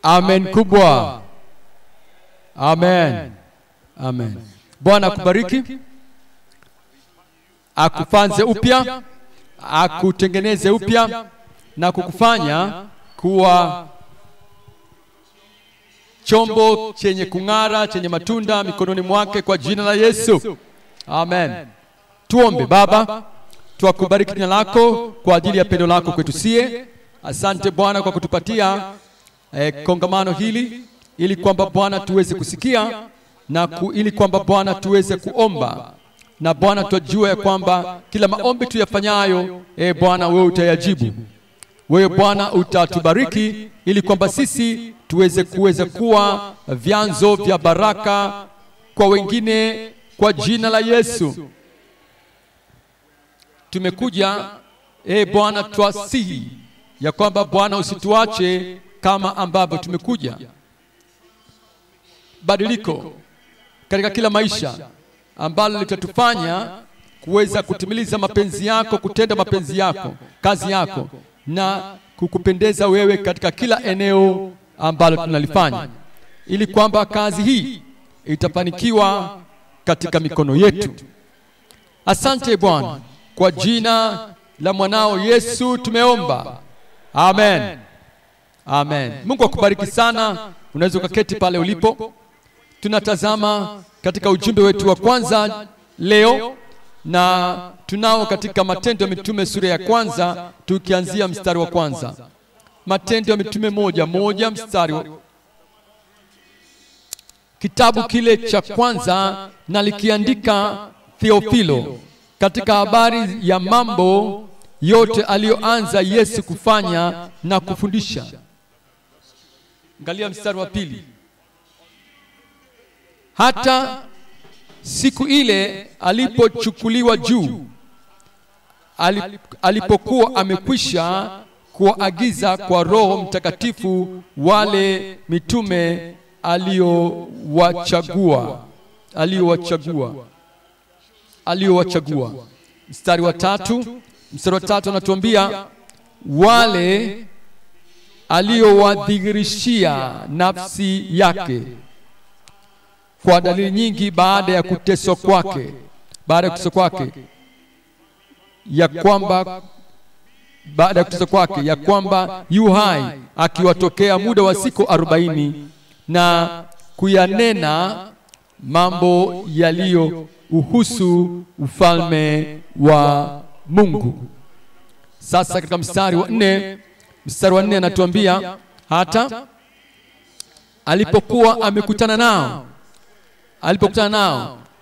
Amen kubwa. Amen. Amen. Bwana akubariki, akufanze upya, akutengeneze upya na kukufanya kuwa chombo chenye kung'ara, chenye matunda mikononi mwake kwa jina la Yesu. Amen. Tuombe. Baba, tukubariki jina lako kwa ajili ya pendo lako kwetu sie. Asante Bwana kwa kutupatia kongamano hili ili kwamba Bwana tuweze kusikia na ili kwamba Bwana tuweze kuomba, na Bwana tujue ya kwamba kila maombi tuyafanyayo Bwana wewe utayajibu. Wewe Bwana utatubariki ili kwamba sisi tuweze kuwa vyanzo vya baraka kwa wengine kwa jina la Yesu. Tumekuja Bwana twasihi ya kwamba Bwana usituache kama ambavyo tumekuja. Badiliko katika kila maisha ambalo litatufanya kuweza kutimiliza mapenzi yako, kutenda mapenzi yako, kazi yako na kukupendeza wewe katika kila eneo ambalo tunalifanya, ili kwamba kazi hii itafanikiwa katika mikono yetu. Asante Bwana, kwa jina la mwanao Yesu tumeomba. Amen. Amen. Mungu akubariki sana. Unaweza ukaketi pale ulipo. Tunatazama katika ujumbe wetu wa kwanza leo, na tunao katika Matendo ya Mitume sura ya kwanza, tukianzia mstari wa kwanza. Matendo ya Mitume moja mstari kitabu kile cha kwanza na likiandika Theofilo, katika habari ya mambo yote aliyoanza Yesu kufanya na kufundisha. Angalia mstari wa pili. Hata siku ile alipochukuliwa juu, alipokuwa amekwisha kuagiza kwa Roho Mtakatifu wale mitume aliowachagua. Mstari wa tatu anatuambia wale aliowadhihirishia nafsi yake kwa dalili nyingi baada ya kuteswa kwake, ya kwamba yu hai, akiwatokea muda wa siku 40 na kuyanena mambo yaliyo uhusu ufalme wa Mungu. Sasa katika mstari wa 4 anatuambia hata alipokuwa amekutana nao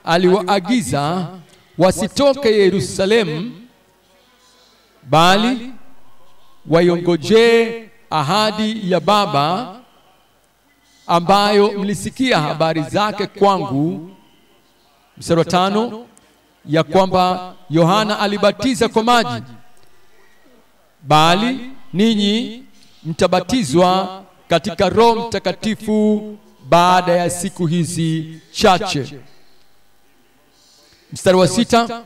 aliwaagiza wasitoke Yerusalemu, bali waiongoje ahadi ya Baba ambayo mlisikia habari zake kwangu. Mstari wa 5, ya kwamba Yohana alibatiza kwa maji, bali ninyi mtabatizwa katika Roho Mtakatifu baada ya siku hizi chache. Mstari wa 6,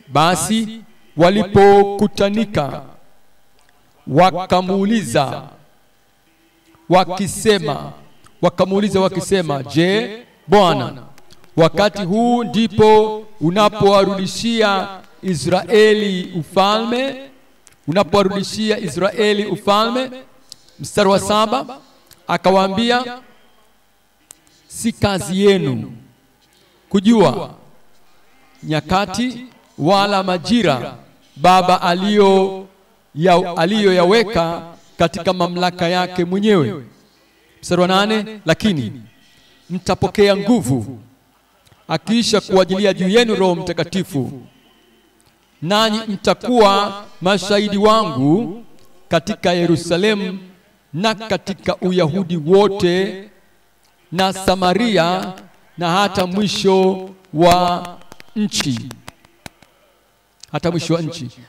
basi walipokutanika wakamuuliza wakisema, je, Bwana, wakati huu ndipo unapowarudishia Israeli ufalme? Mstari wa 7, akawaambia, si kazi yenu kujua nyakati wala majira Baba aliyoyaweka katika mamlaka yake mwenyewe. Mstari wa 8, lakini mtapokea nguvu akiisha kuwajilia juu yenu Roho Mtakatifu, nanyi mtakuwa mashahidi wangu katika Yerusalemu na katika Uyahudi wote na Samaria na hata mwisho wa nchi.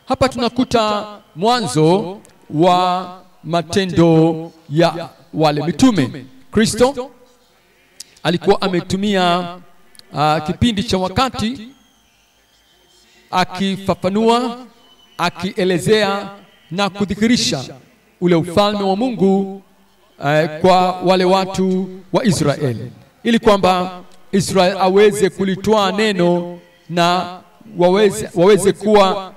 Hapa tunakuta mwanzo wa matendo ya wale mitume. Kristo alikuwa ametumia kipindi cha wakati akifafanua, akielezea na kudhihirisha ule ufalme wa Mungu kwa wale watu wa Israeli, ili kwamba Israeli aweze kulitoa neno na waweze kuwa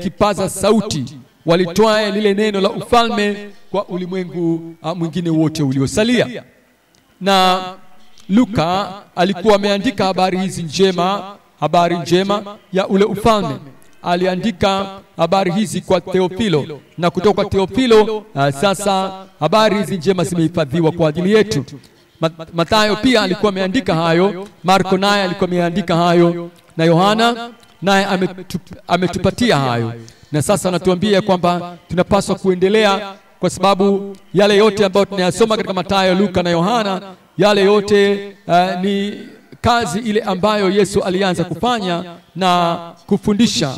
kipaza sauti, walitoa lile neno la ufalme kwa ulimwengu mwingine wote uliosalia. Na Luka alikuwa ameandika habari njema ya ule ufalme. Aliandika habari hizi kwa Theofilo, na kutoka kwa Theofilo sasa habari hizi njema zimehifadhiwa kwa ajili yetu. Mathayo pia alikuwa ameandika hayo, Marko naye alikuwa ameandika hayo, na Yohana naye ametupatia hayo. Na sasa anatuambia kwamba tunapaswa kuendelea, kwa sababu yale yote ambayo tunayasoma katika Mathayo, Luka na Yohana, yale yote ni kazi ile ambayo Yesu alianza kufanya na kufundisha.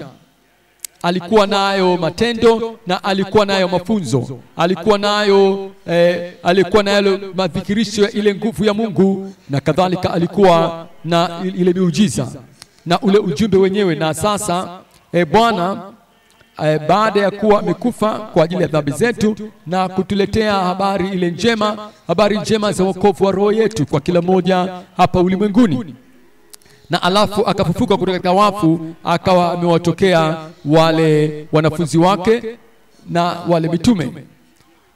Alikuwa nayo matendo na alikuwa nayo mafunzo, alikuwa nayo madhihirisho ya ile nguvu ya Mungu, na kadhalika alikuwa na ile miujiza na ule ujumbe wenyewe. Na sasa Bwana baada ya kuwa amekufa kwa ajili ya dhambi zetu na kutuletea habari njema za wokovu wa roho yetu kwa kila mmoja hapa ulimwenguni, na alafu akafufuka kutoka katika wafu, akawa amewatokea wale wanafunzi wake na wale mitume,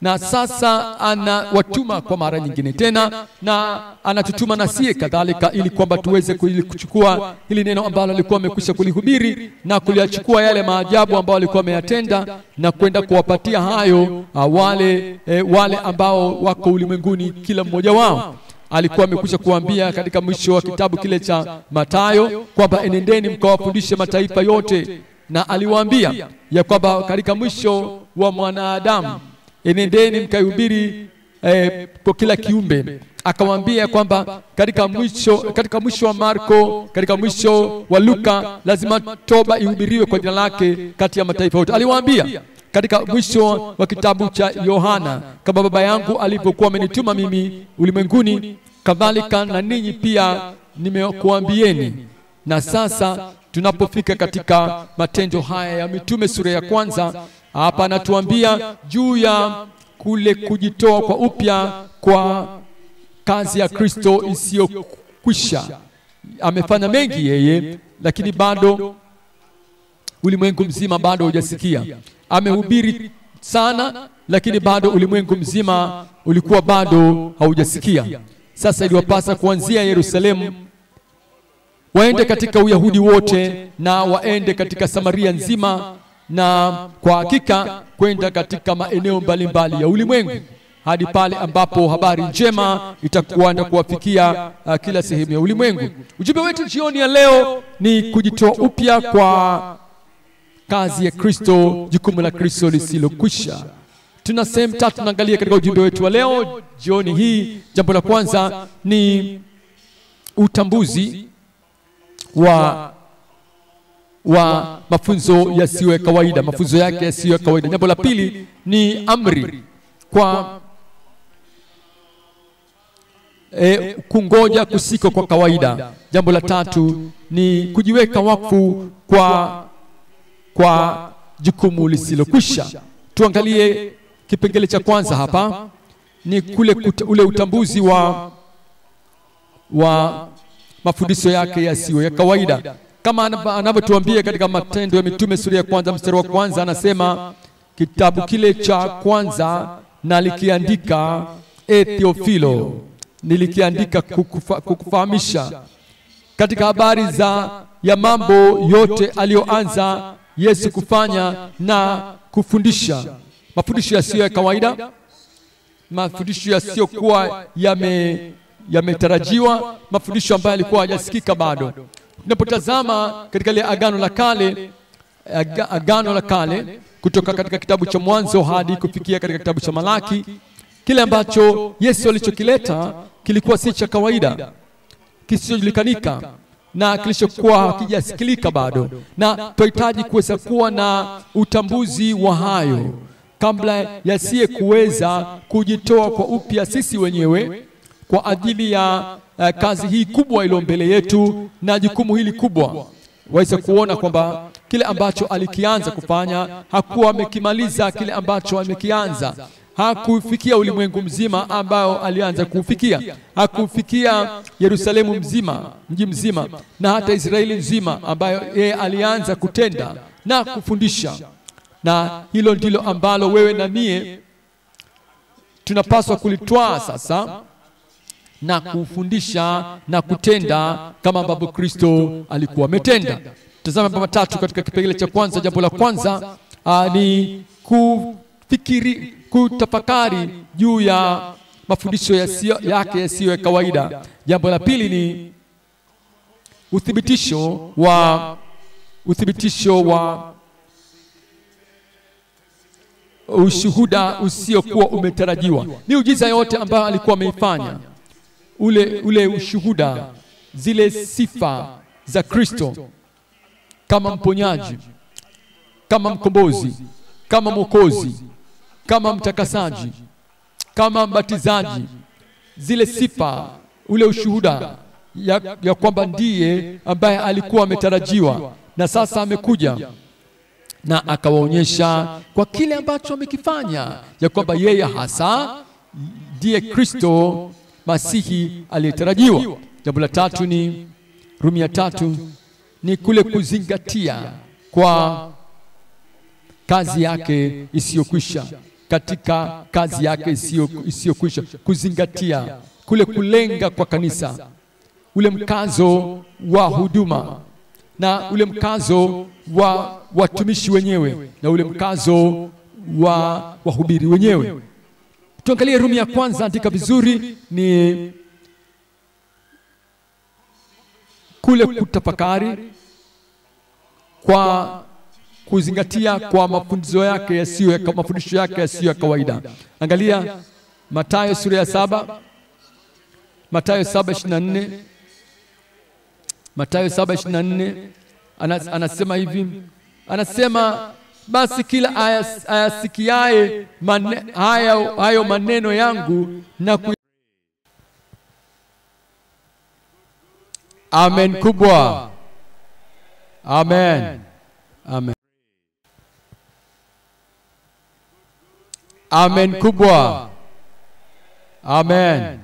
na sasa anawatuma kwa mara nyingine tena, na anatutuma na sie kadhalika, ili kwamba tuweze kuchukua hili neno ambalo alikuwa amekwisha kulihubiri na kuliachukua yale maajabu ambao alikuwa ameyatenda na kwenda kuwapatia hayo wale ambao wako ulimwenguni, kila mmoja wao. Alikuwa amekwisha kuambia katika mwisho wa kitabu kile cha Mathayo kwamba enendeni mkawafundishe mataifa yote, na aliwaambia ya kwamba katika mwisho wa mwanadamu enendeni mkaihubiri kwa kila kiumbe. Akamwambia kwamba katika mwisho wa Marko, katika mwisho wa Luka, lazima toba ihubiriwe kwa jina lake kati ya mataifa yote. Aliwaambia katika mwisho wa kitabu cha Yohana, kama Baba yangu alivyokuwa amenituma mimi ulimwenguni, kadhalika na ninyi pia nimekuambieni. Na sasa tunapofika katika matendo haya ya mitume sura ya 1, hapa anatuambia juu ya kule kujitoa kwa upya kwa kazi ya Kristo isiyokwisha. Amefanya mengi yeye, lakini bado ulimwengu mzima bado hujasikia. Amehubiri sana, lakini bado ulimwengu mzima ulikuwa bado haujasikia. Sasa iliwapasa kuanzia Yerusalemu waende katika Uyahudi wote, na waende katika Samaria nzima, na kwa hakika kwenda katika maeneo mbalimbali ya ulimwengu, hadi pale ambapo habari njema itakuwa na kuwafikia kila sehemu ya ulimwengu. Ujumbe wetu jioni ya leo ni kujitoa upya kwa kazi ya Kristo, jukumu la Kristo lisilokwisha. Tuna sehemu 3 tunaangalia katika ujumbe wetu wa leo jioni hii. Jambo la kwanza ni utambuzi wa mafunzo yasiyo ya kawaida, mafunzo yake yasiyo ya kawaida. Jambo la pili ni amri kwa kungoja kusiko kwa kawaida. Jambo la tatu ni kujiweka wakfu kwa jukumu lisilokwisha. Tuangalie kipengele cha kwanza hapa, ni ule utambuzi wa mafundisho yake yasiyo ya kawaida. Kama anavyotuambia katika Matendo ya Mitume sura ya 1 mstari wa 1, anasema kitabu kile cha 1 nalikiandika Theofilo, nilikiandika kukufahamisha katika habari ya mambo yote aliyoanza Yesu kufanya na kufundisha. Mafundisho yasiyo ya kawaida, mafundisho yasiyokuwa yametarajiwa, mafundisho ambayo yalikuwa hayasikika bado. Tunapotazama katika ile agano la kale kutoka katika kitabu cha Mwanzo hadi kufikia katika kitabu cha Malaki, kile ambacho Yesu alichokileta kilikuwa si cha kawaida, kisichojulikanika na kilichokuwa hakijasikilika bado, na tunahitaji kuweza kuwa na utambuzi wa hayo kabla yasiye kuweza kujitoa kwa upya sisi wenyewe kwa ajili ya kazi hii kubwa iliyo mbele yetu na jukumu hili kubwa. Waweza kuona kwamba kile ambacho alikianza kufanya hakuwa amekimaliza. Kile ambacho amekianza hakufikia ulimwengu mzima ambao alianza kufikia. Hakufikia Yerusalemu mzima, mji mzima, na hata Israeli nzima ambayo yeye alianza kutenda na kufundisha. Na hilo ndilo ambalo wewe na mie tunapaswa kulitwaa sasa na kufundisha na kutenda kama ambavyo Kristo alikuwa ametenda. Tazama mambo matatu katika kipengele cha kwanza. Jambo la kwanza ni kutafakari juu ya mafundisho yake yasiyo ya kawaida. Jambo la pili ni uthibitisho wa ushuhuda usiokuwa umetarajiwa. Miujiza yote ambayo alikuwa ameifanya, ule ushuhuda, zile sifa za Kristo kama mponyaji, kama mkombozi, kama mwokozi, kama mtakasaji, kama mbatizaji, zile sifa, ule ushuhuda ya kwamba ndiye ambaye alikuwa ametarajiwa, na sasa amekuja na akawaonyesha kwa kile ambacho amekifanya ya kwamba yeye hasa ndiye Kristo Masihi aliyetarajiwa. Jambo la tatu ni Rumi 3 ni kule kuzingatia kwa kazi yake isiyokwisha, katika kazi yake isiyokwisha, kuzingatia kule kulenga kwa kanisa, ule mkazo wa huduma na ule mkazo wa watumishi wenyewe na ule mkazo wa wahubiri wenyewe. Tuangalie Rumi ya kwanza, andika vizuri, ni kule kutafakari kwa kuzingatia kwa mafundisho yake yasiyo ya kawaida. Angalia Mathayo sura ya 7, Mathayo 7:24. Mathayo 7:24 anasema hivi, anasema basi kila ayasikiaye hayo maneno yangu na Amen kubwa. Amen. Amen. Amen kubwa. Amen.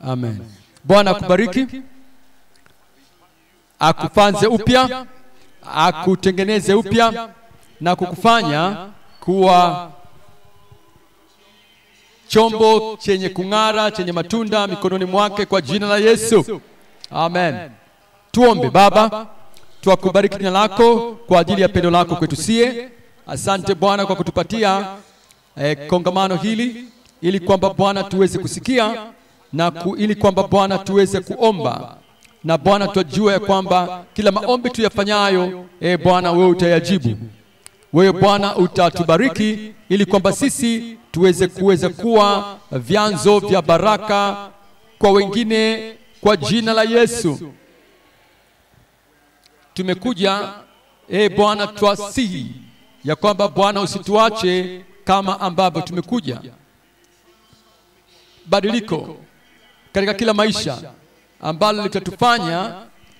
Amen. Bwana akubariki, akufanze upya, akutengeneze upya na kukufanya kuwa chombo chenye kung'ara, chenye matunda mikononi mwake, kwa jina la Yesu. Amen. Tuombe. Baba, tukubariki jina lako kwa ajili ya pendo lako kwetu sie. Asante Bwana kwa kutupatia kongamano hili, ili kwamba Bwana tuweze kusikia na ili kwamba Bwana tuweze kuomba, na Bwana tujue ya kwamba kila maombi tuyafanyayo Bwana wewe utayajibu. Wewe Bwana utatubariki ili kwamba sisi tuweze kuwa vyanzo vya baraka kwa wengine, kwa jina la Yesu. Tumekuja Bwana, twasihi ya kwamba Bwana usituache kama ambavyo tumekuja. Badiliko katika kila maisha ambalo litatufanya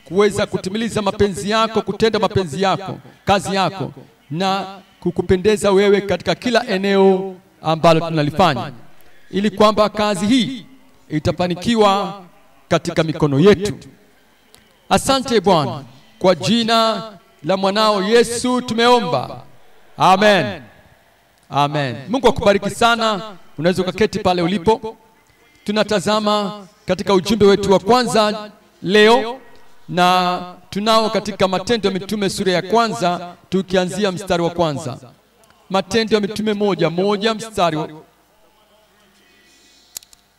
kuweza kutimiliza mapenzi yako, kutenda mapenzi yako, kazi yako, na kukupendeza wewe katika kila eneo ambalo tunalifanya, ili kwamba kazi hii itafanikiwa katika mikono yetu. Asante Bwana, kwa jina la mwanao Yesu tumeomba. Amen. Amen. Mungu akubariki sana. Unaweza ukaketi pale ulipo. Tunatazama katika ujumbe wetu wa kwanza leo, na tunao katika Matendo ya Mitume sura ya kwanza, tukianzia mstari wa kwanza. Matendo ya Mitume 1:1 mstari wa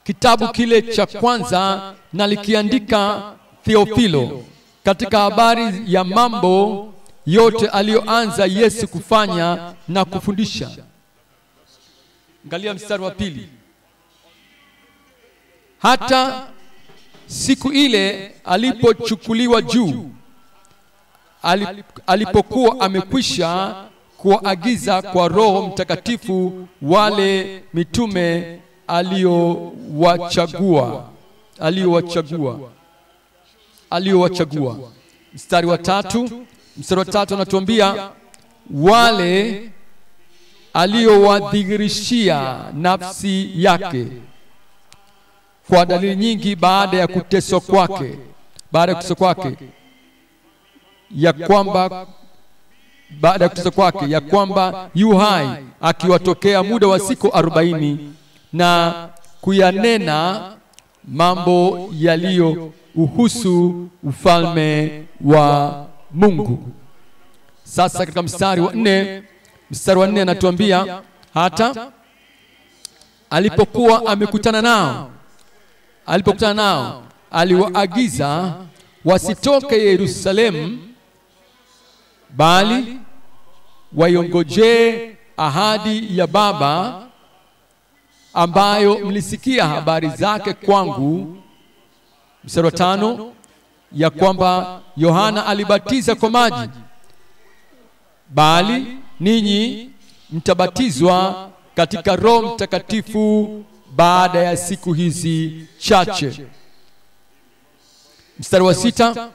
kitabu kile cha kwanza, na likiandika Theofilo, katika habari ya mambo yote aliyoanza Yesu kufanya na kufundisha. Angalia mstari wa pili. Hata siku ile alipochukuliwa juu, alipokuwa amekwisha kuagiza kwa Roho Mtakatifu wale mitume aliowachagua. Mstari wa tatu anatuambia wale aliyowadhihirishia nafsi yake kwa dalili nyingi baada ya kuteswa kwake, ya kwamba yu hai, akiwatokea muda wa siku 40 na kuyanena mambo yaliyo uhusu ufalme wa Mungu. Sasa katika mstari wa 4 anatuambia hata alipokuwa amekutana nao aliwaagiza wasitoke Yerusalemu, bali waiongoje ahadi ya Baba ambayo mlisikia habari zake kwangu. Mstari wa 5, ya kwamba Yohana alibatiza kwa maji, bali ninyi mtabatizwa katika Roho Mtakatifu baada ya siku hizi chache. Mstari wa 6,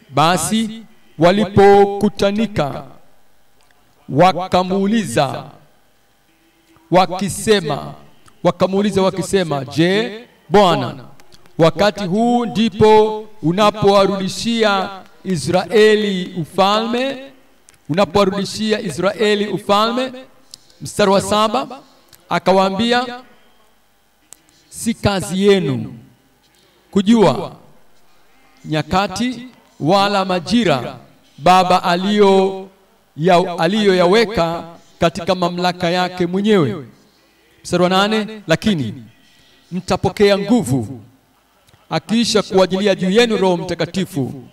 basi walipokutanika wakamuuliza wakisema, je, Bwana, wakati huu ndipo unapowarudishia Israeli ufalme? Mstari wa 7, akawaambia, si kazi yenu kujua nyakati wala majira Baba aliyoyaweka katika mamlaka yake mwenyewe. Mstari wa 8, lakini mtapokea nguvu akiisha kuwajilia juu yenu Roho Mtakatifu,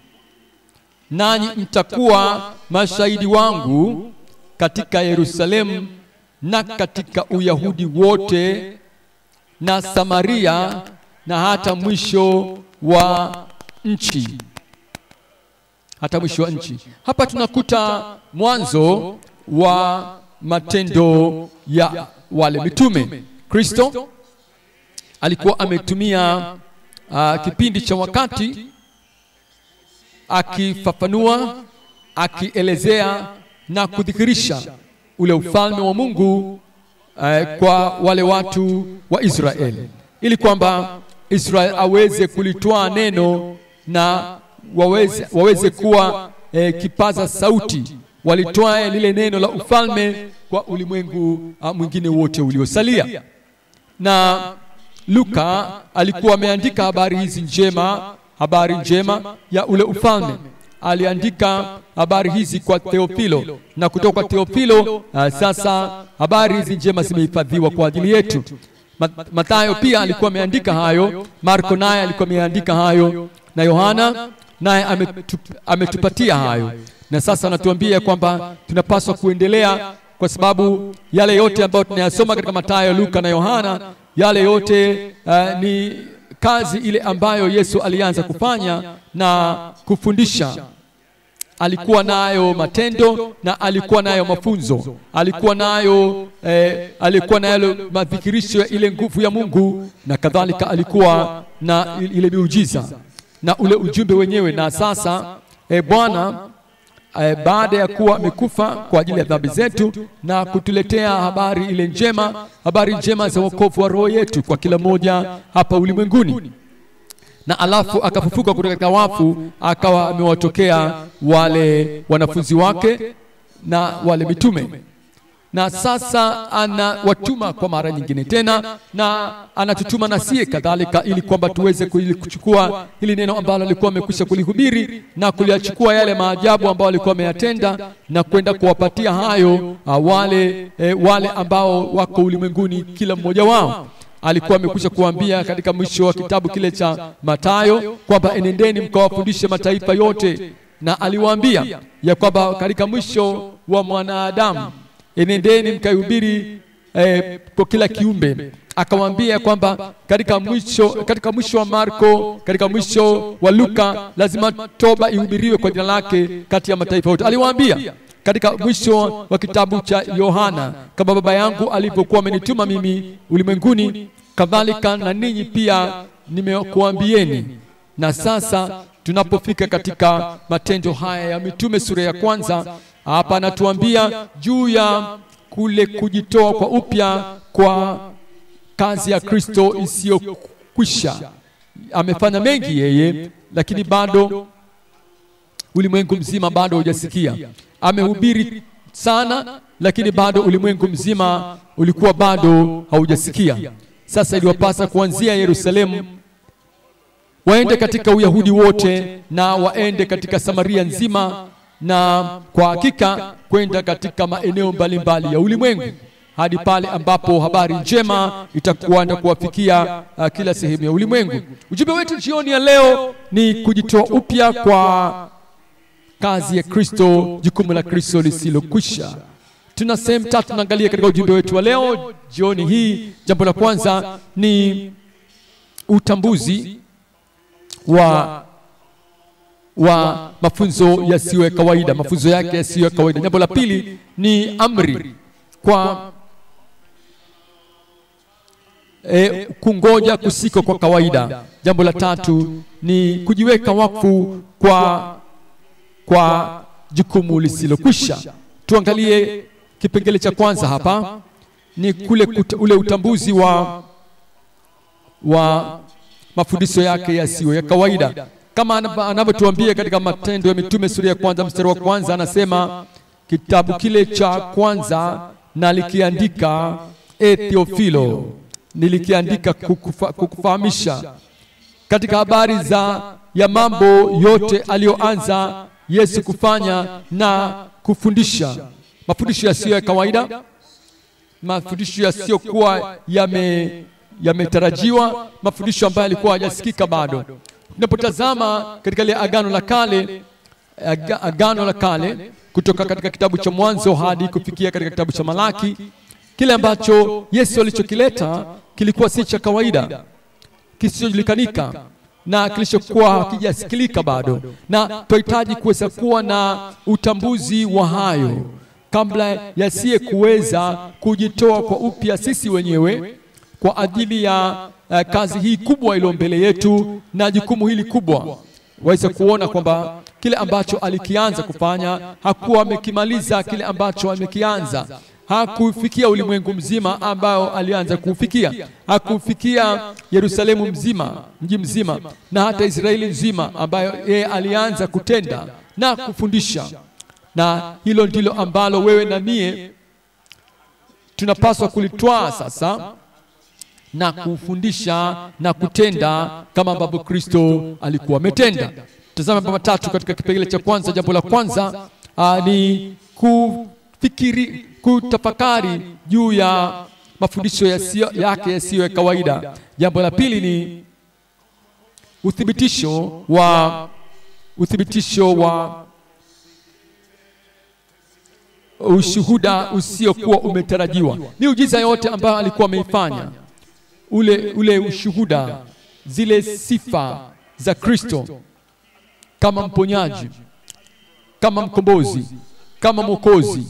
nanyi mtakuwa mashahidi wangu katika Yerusalemu na katika Uyahudi wote na Samaria na hata mwisho wa nchi. Hapa tunakuta mwanzo wa matendo ya wale mitume. Kristo alikuwa ametumia kipindi cha wakati akifafanua, akielezea na kudhihirisha ule ufalme wa Mungu kwa wale watu wa Israeli, ili kwamba Israeli aweze kulitoa neno na waweze kuwa kipaza sauti, walitoa lile neno la ufalme kwa ulimwengu mwingine wote uliosalia. Na Luka alikuwa ameandika habari njema ya ule ufalme. Aliandika habari hizi kwa Theofilo, na kutoka kwa Theofilo sasa habari hizi njema zimehifadhiwa kwa ajili yetu. Mathayo pia alikuwa ameandika hayo, Marko naye alikuwa ameandika hayo, na Yohana naye ametupatia hayo. Na sasa anatuambia kwamba tunapaswa kuendelea, kwa sababu yale yote ambayo tunayasoma katika Mathayo, Luka na Yohana, yale yote ni kazi ile ambayo Yesu alianza kufanya na kufundisha. Alikuwa nayo matendo na alikuwa nayo mafunzo, alikuwa nayo madhihirisho ya ile nguvu ya Mungu, na kadhalika alikuwa na ile miujiza na ule ujumbe wenyewe. Na sasa Bwana baada ya kuwa amekufa kwa ajili ya dhambi zetu na kutuletea habari njema za wokovu wa roho yetu kwa kila moja hapa ulimwenguni, na alafu akafufuka kutoka katika wafu, akawa amewatokea wale wanafunzi wake na wale mitume, na sasa anawatuma kwa mara nyingine tena, na anatutuma na sie kadhalika, ili kwamba tuweze kuchukua hili neno ambalo alikuwa amekwisha kulihubiri na kuliachukua yale maajabu ambao alikuwa ameyatenda na kwenda kuwapatia hayo wale ambao wako ulimwenguni. Kila mmoja wao alikuwa amekwisha kuambia katika mwisho wa kitabu kile cha Mathayo kwamba enendeni mkawafundishe mataifa yote, na aliwaambia ya kwamba katika mwisho wa mwanadamu enendeni mkaihubiri kwa kila kiumbe. Akawaambia kwamba katika mwisho wa Marko, katika mwisho wa Luka, lazima toba ihubiriwe kwa jina lake kati ya mataifa yote. Aliwaambia katika mwisho wa kitabu cha Yohana, kama Baba yangu alipokuwa amenituma mimi ulimwenguni, kadhalika na ninyi pia nimekuambieni. Na sasa tunapofika katika matendo haya ya mitume sura ya 1, hapa anatuambia juu ya kule kujitoa kwa upya kwa kazi ya Kristo isiyokwisha. Amefanya mengi yeye, lakini bado ulimwengu mzima bado hujasikia. Amehubiri sana, lakini bado ulimwengu mzima ulikuwa bado haujasikia. Sasa iliwapasa kuanzia Yerusalemu waende katika Uyahudi wote na waende katika Samaria nzima, na kwa hakika kwenda katika maeneo mbalimbali ya ulimwengu hadi pale ambapo habari njema itakuwa na kuwafikia kila sehemu ya ulimwengu. Ujumbe wetu jioni ya leo ni kujitoa upya kwa kazi ya Kristo, jukumu la Kristo lisilokwisha. Tuna sehemu tatu tunaangalia katika ujumbe wetu wa leo jioni hii. Jambo la kwanza ni utambuzi wa mafunzo yasiyo ya kawaida, mafunzo yake yasiyo ya kawaida. Jambo la pili ni amri kwa kungoja kusiko kwa kawaida. Jambo la tatu ni kujiweka wakfu kwa jukumu lisilokwisha. Tuangalie kipengele cha kwanza hapa, ni ule utambuzi wa mafundisho yake yasiyo ya kawaida. Kama anavyotuambia katika Matendo ya Mitume sura ya kwanza mstari wa kwanza, anasema kitabu kile cha kwanza nalikiandika Theofilo, nilikiandika kukufahamisha katika habari ya mambo yote aliyoanza Yesu kufanya na kufundisha. Mafundisho yasiyo ya kawaida, mafundisho yasiyokuwa yametarajiwa, mafundisho ambayo alikuwa hajasikika bado. Tunapotazama katika ile agano la kale kutoka katika kitabu cha Mwanzo hadi kufikia katika kitabu cha Malaki, kile ambacho Yesu alichokileta kilikuwa si cha kawaida, kisichojulikana na kilichokuwa hakijasikilika bado, na tunahitaji kuweza kuwa na utambuzi wa hayo kabla yasiye kuweza kujitoa kwa upya sisi wenyewe kwa ajili ya kazi hii kubwa iliyo mbele yetu na jukumu hili kubwa. Waweza kuona kwamba kile ambacho alikianza kufanya hakuwa amekimaliza. Kile ambacho amekianza hakufikia ulimwengu mzima ambao alianza kufikia. Hakufikia Yerusalemu mzima, mji mzima, na hata Israeli nzima ambayo yeye alianza kutenda na kufundisha. Na hilo ndilo ambalo wewe na mie tunapaswa kulitwaa sasa na kufundisha na kutenda kama ambavyo Kristo alikuwa ametenda. Tazama mambo matatu katika kipengele cha kwanza. Jambo la kwanza ni kutafakari juu ya mafundisho yake yasiyo ya kawaida. Jambo la pili ni uthibitisho wa ushuhuda usiokuwa umetarajiwa. Miujiza yote ambayo alikuwa ameifanya, ule ushuhuda, zile sifa za Kristo kama mponyaji, kama mkombozi, kama mwokozi,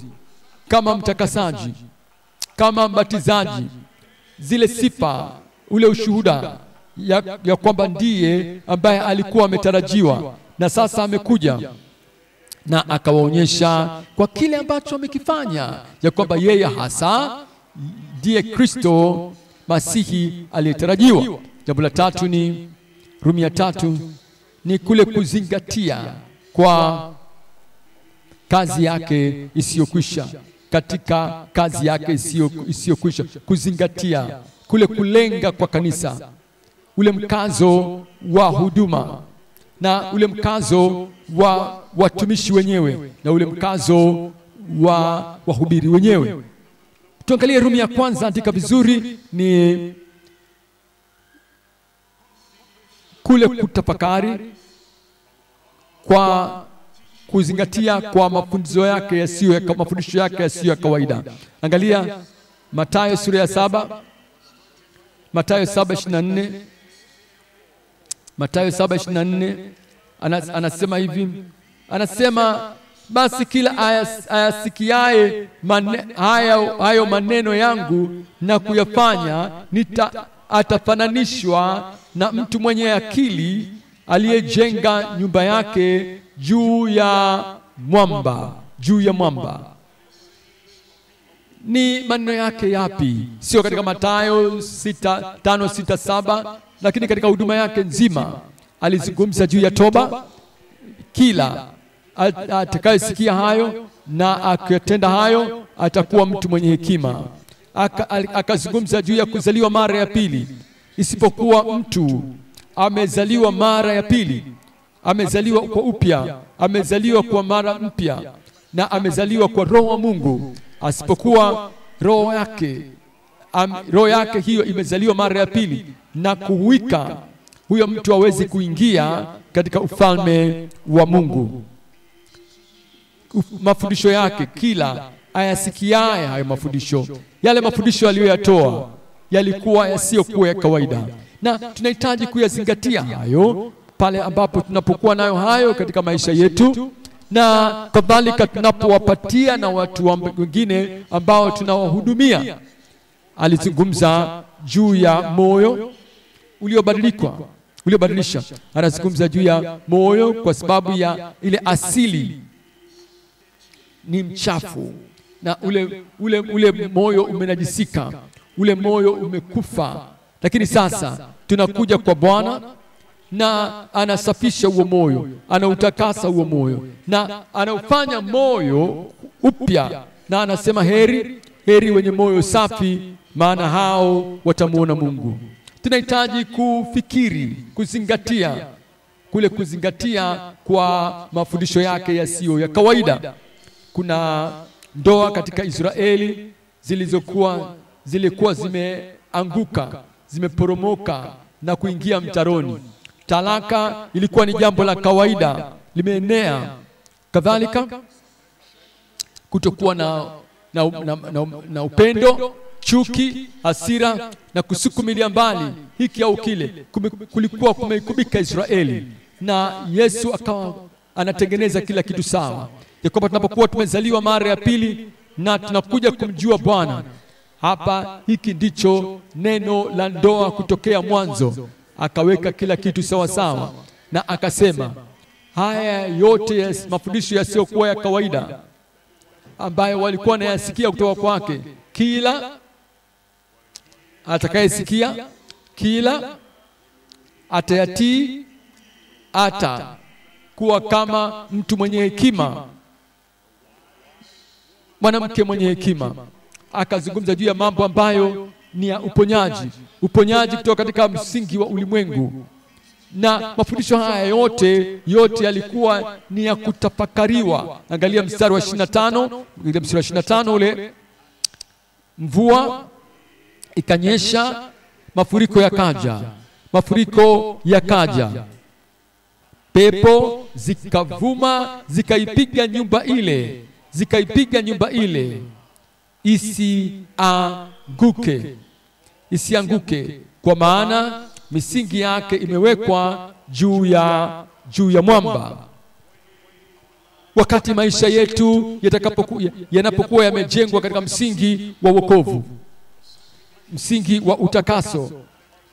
kama mtakasaji, kama mbatizaji, zile sifa, ule ushuhuda ya kwamba ndiye ambaye alikuwa ametarajiwa, na sasa amekuja na akawaonyesha kwa kile ambacho amekifanya ya kwamba yeye hasa ndiye Kristo Masihi aliyetarajiwa. Jambo la tatu ni Rumi ya 3 ni kule kuzingatia kwa kazi yake isiyokwisha. Katika kazi yake isiyokwisha, kuzingatia kule kulenga kwa kanisa, ule mkazo wa huduma na ule mkazo wa watumishi wenyewe na ule mkazo wa wahubiri wenyewe. Tuangalie Rumi ya kwanza, andika vizuri, ni kule kutafakari kwa kuzingatia kwa mafundisho yake yasiyo ya kawaida. Angalia Mathayo sura ya 7, Mathayo 7:24. Mathayo 7:24 anasema hivi, anasema basi kila ayasikiaye hayo maneno yangu na kuyafanya atafananishwa na mtu mwenye akili aliyejenga nyumba yake juu ya mwamba. Ni maneno yake yapi? Sio katika Mathayo 5:6-7, lakini katika huduma yake nzima alizungumza juu ya toba. Kila atakayesikia hayo na akatenda hayo atakuwa mtu mwenye hekima. Akazungumza juu ya kuzaliwa mara ya pili. Isipokuwa mtu amezaliwa mara ya pili, amezaliwa kwa upya, amezaliwa kwa mara mpya, na amezaliwa kwa Roho wa Mungu. Asipokuwa roho yake hiyo imezaliwa mara ya pili na kuhuika, huyo mtu hawezi kuingia katika ufalme wa Mungu. Mafundisho yake, kila ayasikiaye hayo mafundisho, yale mafundisho aliyoyatoa yalikuwa yasiyokuwa ya kawaida, na tunahitaji kuyazingatia hayo pale ambapo tunapokuwa nayo hayo katika maisha yetu, na kadhalika tunapowapatia na watu wengine ambao tunawahudumia. Alizungumza juu ya moyo uliobadilisha. Anazungumza juu ya moyo kwa sababu ya ile asili ni mchafu, na ule moyo umenajisika, ule moyo umekufa. Lakini sasa tunakuja kwa Bwana na anasafisha huo moyo, anautakasa huo moyo, na anaufanya moyo upya, na anasema heri wenye moyo safi, maana hao watamuona Mungu. Tunahitaji kufikiri, kuzingatia kwa mafundisho yake yasiyo ya kawaida. Kuna ndoa katika Israeli zilikuwa zimeanguka, zimeporomoka na kuingia mtaroni. Talaka ilikuwa ni jambo la kawaida, limeenea. Kadhalika kutokuwa na upendo, chuki, hasira na kusukumilia mbali hiki au kile kulikuwa kumeikubika Israeli, na Yesu akawa anatengeneza kila kitu sawa, ya kwamba tunapokuwa tumezaliwa mara ya pili na tunakuja kumjua Bwana. Hapa hiki ndicho neno la ndoa kutokea mwanzo. Akaweka kila kitu sawa sawa, na akasema haya yote mafundisho yasiyokuwa ya kawaida ambayo walikuwa wanayasikia kutoka kwake, kila atakayesikia, kila atayatii, atakuwa kama mtu mwenye hekima, mwanamke mwenye hekima. Akazungumza juu ya mambo ambayo ni ya uponyaji kutoka katika msingi wa ulimwengu. Na mafundisho haya yote yalikuwa ni ya kutafakariwa. Angalia mstari wa 25, ule mvua ikanyesha, mafuriko yakaja, pepo zikavuma, zikaipiga nyumba ile isianguke, kwa maana misingi yake imewekwa juu ya mwamba. Wakati maisha yetu yanapokuwa yamejengwa katika msingi wa wokovu, msingi wa utakaso,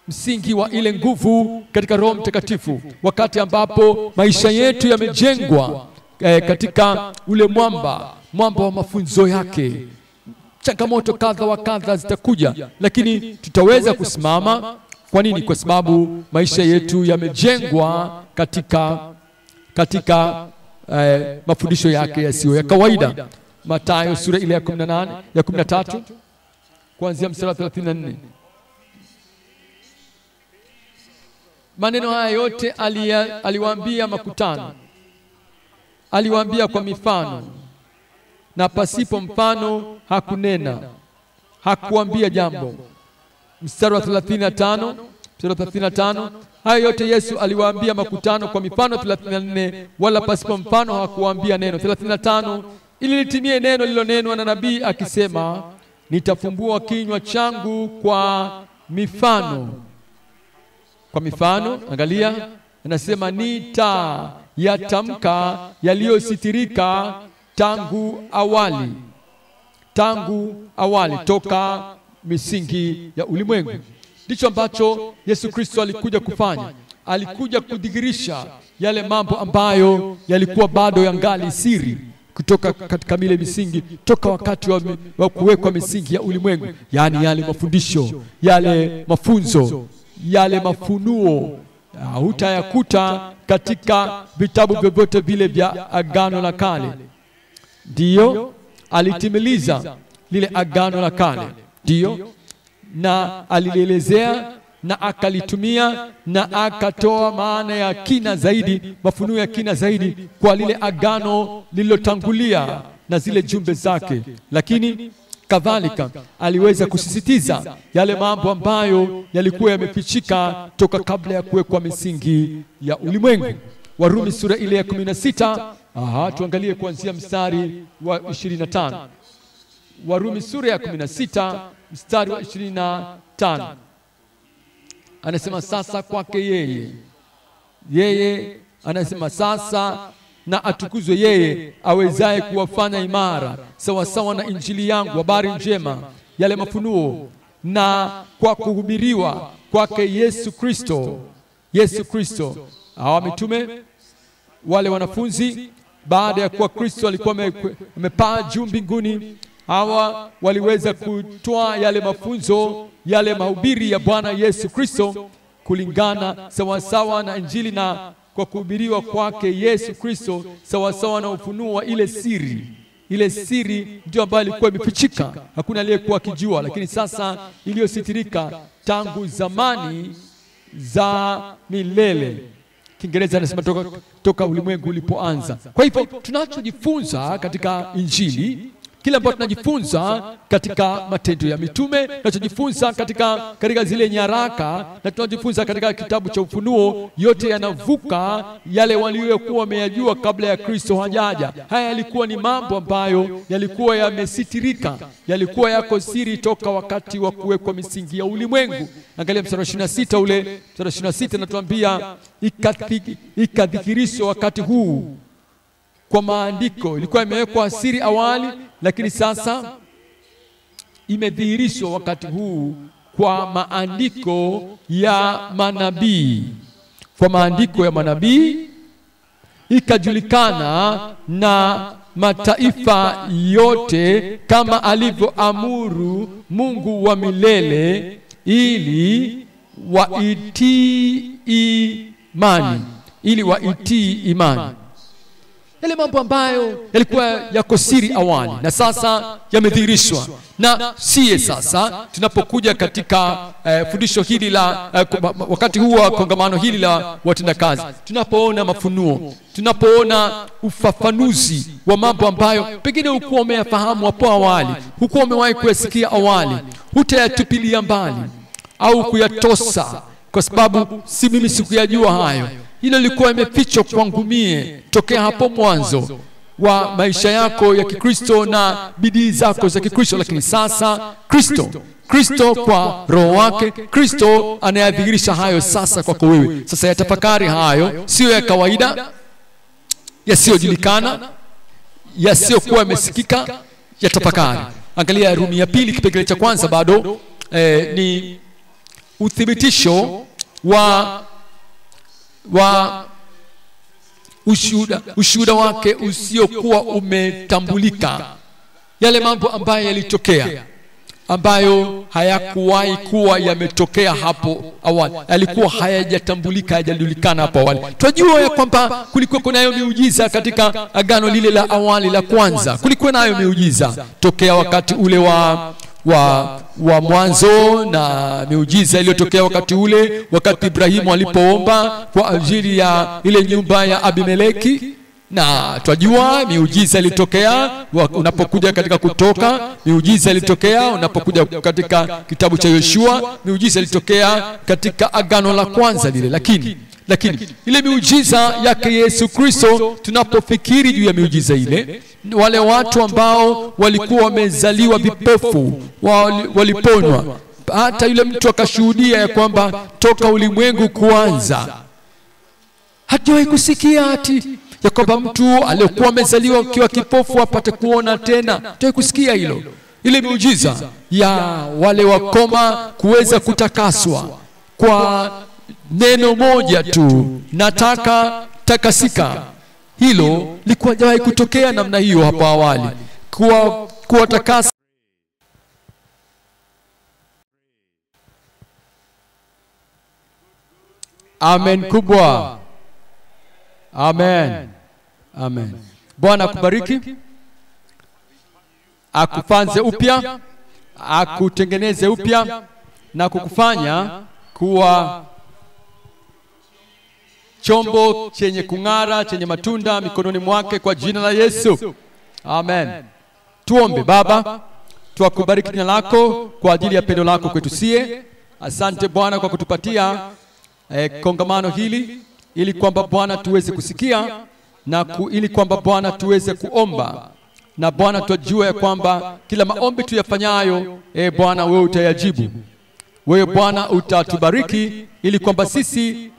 msingi wa ile nguvu katika Roho Mtakatifu, wakati ambapo maisha yetu yamejengwa katika ule mwamba wa mafunzo yake, changamoto kadha wa kadha zitakuja, lakini tutaweza kusimama. Kwa nini? Kwa sababu maisha yetu yamejengwa katika mafundisho yake yasiyo ya kawaida. Mathayo sura ile ya 13 kuanzia mstari wa 34. Maneno haya yote aliwaambia makutano, aliwaambia kwa mifano, na pasipo mfano hakunena, hakuambia jambo. Mstari wa 35, hayo yote Yesu aliwaambia makutano kwa mifano. 34, wala pasipo mfano hakuambia neno. 35, ili litimie neno lililonenwa na nabii akisema, nitafumbua kinywa changu kwa mifano. Kwa mifano, angalia, anasema nitayatamka yaliyositirika tangu awali toka misingi ya ulimwengu. Ndicho ambacho Yesu Kristo alikuja kufanya. Alikuja kudhihirisha yale mambo ambayo yalikuwa bado yangali siri, kutoka katika mile misingi, toka wakati wa kuwekwa misingi ya ulimwengu, yani yale mafundisho, yale mafunzo, yale mafunuo hutayakuta katika vitabu vyovyote vile vya Agano la Kale. Ndiyo alitimiliza lile Agano la Kale, ndiyo, na alielezea na akalitumia na akatoa maana ya kina zaidi, mafunuo ya kina zaidi kwa lile agano lililotangulia na zile jumbe zake. Lakini kadhalika aliweza kusisitiza yale mambo ambayo yalikuwa yamefichika toka kabla ya kuwekwa misingi ya ulimwengu. Warumi sura ile ya 16, tuangalie kuanzia mstari wa 25. Warumi sura ya 16 mstari wa 25. Anasema sasa kwake yeye anasema sasa na atukuzwe yeye awezaye kuwafanya imara sawa sawa na injili yangu, habari njema, yale mafunuo, na kwa kuhubiriwa kwake Yesu Kristo. Hawa mitume, wale wanafunzi, baada ya kuwa Kristo alikuwa amepaa juu mbinguni, hawa waliweza kutoa yale mafunzo, yale mahubiri ya Bwana Yesu Kristo kulingana sawa sawa na injili, na kwa kuhubiriwa kwake Yesu Kristo sawa sawa na ufunuo wa ile siri ndio ambayo ilikuwa imefichika, hakuna aliyekuwa akijua, lakini sasa iliyositirika tangu zamani za milele. Kiingereza anasema toka ulimwengu ulipoanza. Kwa hivyo tunachojifunza katika injili, kila ambacho tunajifunza katika matendo ya mitume, tunachojifunza katika zile nyaraka, na tunajifunza katika kitabu cha Ufunuo, yote yanavuka yale waliokuwa wameyajua kabla ya Kristo hajaja. Haya yalikuwa ni mambo ambayo yalikuwa yamesitirika, yalikuwa yako siri toka wakati wa kuwekwa misingi ya ulimwengu. Angalia mstari wa 26 ule, mstari wa 26 natuambia ikadhihirishwa wakati huu kwa maandiko. Ilikuwa imewekwa siri awali, lakini sasa imedhihirishwa wakati huu kwa maandiko ya manabii. Kwa maandiko ya manabii ikajulikana na mataifa yote kama alivyoamuru Mungu wa milele, ili waitii imani. Yale mambo ambayo yalikuwa yako siri awali na sasa yamedhihirishwa. Na siye sasa tunapokuja katika fundisho hili la wakati huu wa kongamano hili la watendakazi, tunapoona mafunuo, tunapoona ufafanuzi wa mambo ambayo pengine hukuwa umeyafahamu hapo awali, hukuwa umewahi kuyasikia awali, hutayatupilia mbali au kuyatosa kwa sababu si mimi sikuyajua hayo. Hilo lilikuwa imefichwa kwangu mie tokea hapo mwanzo wa maisha yako ya Kikristo na bidii zako za Kikristo, lakini sasa Kristo kwa roho wake, Kristo anayadhihirisha hayo sasa kwako wewe. Sasa yatafakari hayo, sio ya kawaida, yasiyojulikana, yasiyokuwa yamesikika, yatafakari. Angalia Rumi ya 2 kipengele cha kwanza, bado ni uthibitisho wa ushuhuda wake usiokuwa umetambulika. Yale mambo ambayo yalitokea ambayo hayakuwahi kuwa yametokea hapo awali, yalikuwa hayajatambulika, hayajulikana hapo awali. Tunajua ya kwamba kulikuwa nayo miujiza katika agano lile la awali la kwanza. Kulikuwa nayo miujiza tokea wakati ule wa mwanzo, na miujiza iliyotokea wakati ule, wakati Ibrahimu alipoomba kwa ajili ya ile nyumba ya Abimeleki. Na twajua miujiza ilitokea unapokuja katika Kutoka, miujiza ilitokea unapokuja katika kitabu cha Yoshua, miujiza ilitokea katika agano la kwanza lile. Lakini ile miujiza yake Yesu Kristo, tunapofikiri juu ya miujiza ile, wale watu ambao walikuwa wamezaliwa vipofu waliponywa. Hata yule mtu akashuhudia ya kwamba toka ulimwengu kuanza hajawahi kusikia ati ya kwamba mtu aliyekuwa amezaliwa akiwa kipofu apate kuona tena. Hajawahi kusikia hilo. Ile miujiza ya wale wakoma kuweza kutakaswa kwa neno moja tu, nataka takasika. hilo likuwa hajawahi kutokea namna hiyo hapo awali, kuwatakasa. Amen kubwa. Amen. Amen. Bwana akubariki, akufanze upya, akutengeneze upya na kukufanya kuwa chombo chenye kung'ara, chenye matunda mikononi mwake kwa jina la Yesu. Amen. Tuombe. Baba, tukubariki jina lako kwa ajili ya pendo lako kwetu sie. Asante Bwana kwa kutupatia kongamano hili ili kwamba Bwana tuweze kusikia na ili kwamba Bwana tuweze kuomba, na Bwana tujue ya kwamba kila maombi tuyafanyayo Bwana wewe utayajibu. Wewe Bwana utatubariki ili kwamba sisi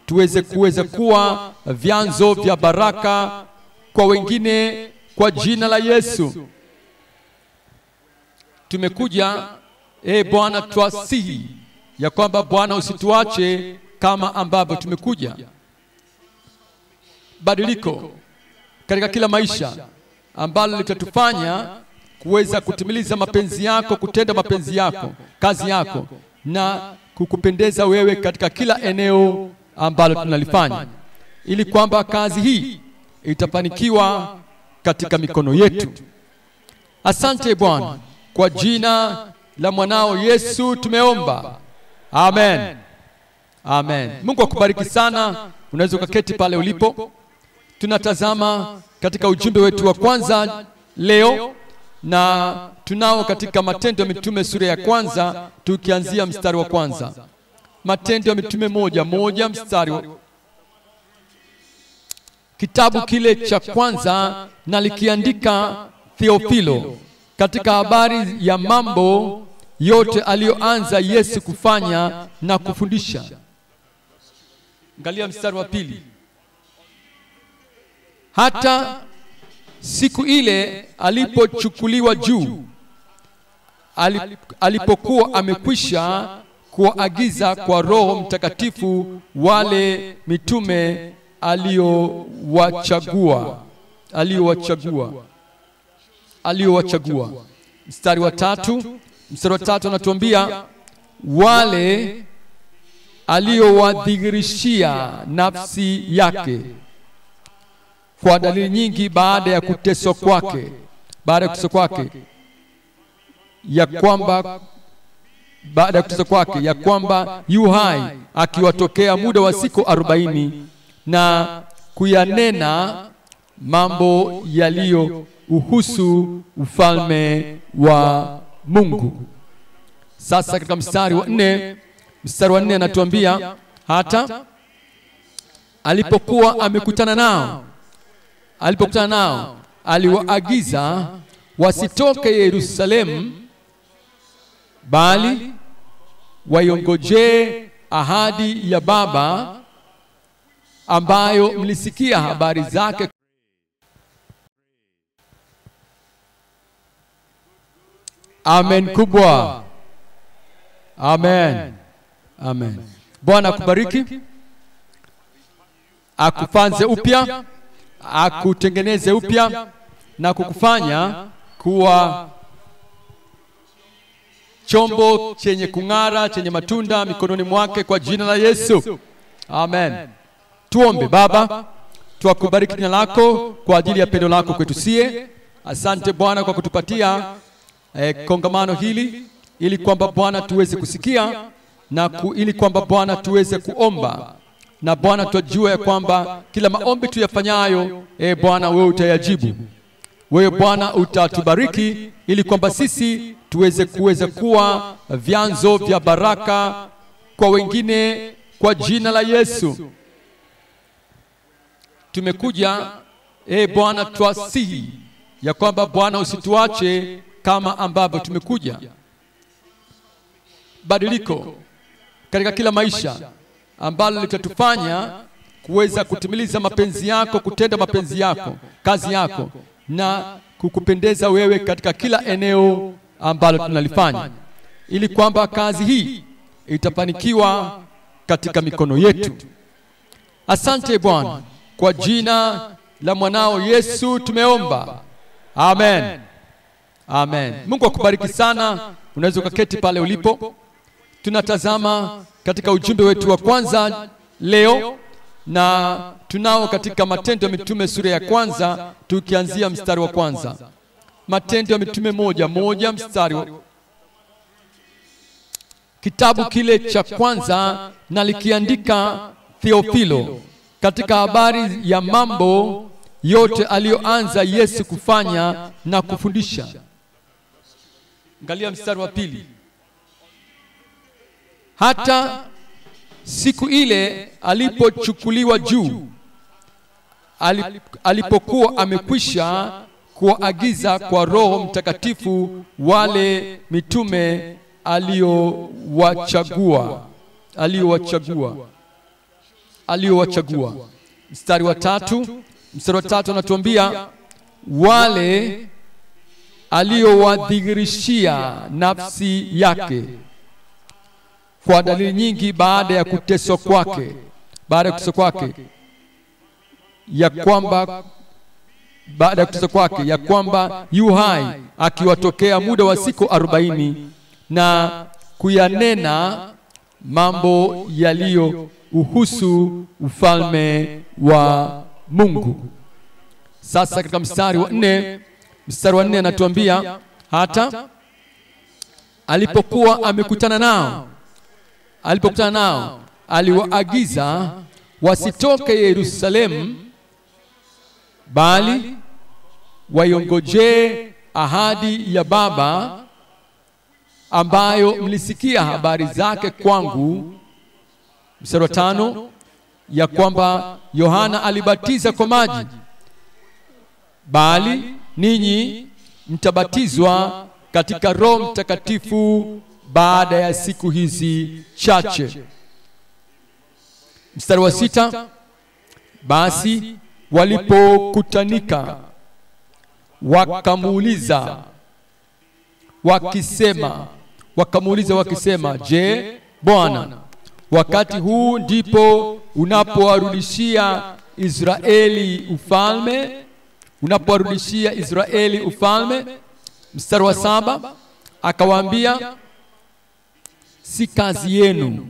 tuweze kuwa vyanzo vya baraka kwa wengine kwa jina la Yesu. Tumekuja Bwana twasihi ya kwamba Bwana usituache kama ambavyo tumekuja. Badiliko katika kila maisha ambalo litatufanya kuweza kutimiliza mapenzi yako, kutenda mapenzi yako, kazi yako na kukupendeza wewe katika kila eneo ambalo tunalifanya, ili kwamba kazi hii itafanikiwa katika mikono yetu. Asante Bwana, kwa jina la mwanao Yesu tumeomba. Amen. Amen. Mungu akubariki sana. Unaweza ukaketi pale ulipo. Tunatazama katika ujumbe wetu wa kwanza leo, na tunao katika Matendo ya Mitume sura ya kwanza, tukianzia mstari wa kwanza. Matendo ya Mitume moja mstari wa... Kitabu kile cha kwanza nalikiandika Theofilo katika habari ya mambo yote aliyoanza Yesu kufanya na kufundisha. Angalia mstari wa pili. Hata siku ile alipochukuliwa juu, alipokuwa amekwisha kuagiza kwa Roho Mtakatifu wale mitume aliowachagua. Mstari wa tatu anatuambia wale aliowadhihirishia nafsi yake kwa dalili nyingi baada ya kuteswa kwake, ya kwamba yu hai, akiwatokea muda wa siku 40 na kuyanena mambo yaliyo uhusu ufalme wa Mungu. Sasa katika mstari wa 4 anatuambia hata alipokuwa amekutana nao aliwaagiza wasitoke Yerusalemu, bali waiongoje ahadi ya Baba ambayo mlisikia habari zake. Amen kubwa. Amen. Amen. Bwana akubariki, akufanze upya, akutengeneze upya na kukufanya kuwa chombo chenye kung'ara, chenye matunda mikononi mwake kwa jina la Yesu. Amen. Tuombe. Baba, tukubariki jina lako kwa ajili ya pendo lako kwetu sie. Asante Bwana kwa kutupatia kongamano hili ili kwamba Bwana tuweze kusikia na ili kwamba Bwana tuweze kuomba, na Bwana tujue ya kwamba kila maombi tuyafanyayo Bwana wewe utayajibu. Wewe Bwana utatubariki ili kwamba sisi tuweze kuwa vyanzo vya baraka kwa wengine kwa jina la Yesu. Tumekuja Bwana twasihi ya kwamba Bwana usituache kama ambavyo tumekuja. Badiliko katika kila maisha ambalo litatufanya kuweza kutimiliza mapenzi yako, kutenda mapenzi yako, kazi yako na kukupendeza wewe katika kila eneo ambalo tunalifanya, ili kwamba kazi hii itafanikiwa katika mikono yetu. Asante Bwana, kwa jina la mwanao Yesu tumeomba. Amen. Amen. Mungu akubariki sana. Unaweza ukaketi pale ulipo. Tunatazama katika ujumbe wetu wa kwanza leo, na tunao katika Matendo ya Mitume sura ya kwanza, tukianzia mstari wa kwanza. Matendo ya Mitume moja mstari wa... Kitabu kile cha kwanza nalikiandika Theofilo, katika habari ya mambo yote aliyoanza Yesu kufanya na kufundisha. Angalia mstari wa pili. Hata siku ile alipochukuliwa juu, alipokuwa amekwisha kuagiza kwa Roho Mtakatifu wale mitume aliowachagua. Mstari wa tatu anatuambia wale aliowadhihirishia nafsi yake kwa dalili nyingi baada ya kuteswa kwake, ya kwamba yu hai, akiwatokea muda wa siku 40 na kuyanena mambo yaliyo uhusu ufalme wa Mungu. Sasa katika mstari wa 4 anatuambia hata alipokuwa amekutana nao aliwaagiza wasitoke Yerusalemu, bali waiongoje ahadi ya Baba ambayo mlisikia habari zake kwangu. Mstari wa 5, ya kwamba Yohana alibatiza kwa maji, bali ninyi mtabatizwa katika Roho Mtakatifu baada ya siku hizi chache. Mstari wa 6, basi walipokutanika wakamuuliza wakisema, je, Bwana, wakati huu ndipo unapowarudishia Israeli ufalme? Mstari wa 7, akawaambia, si kazi yenu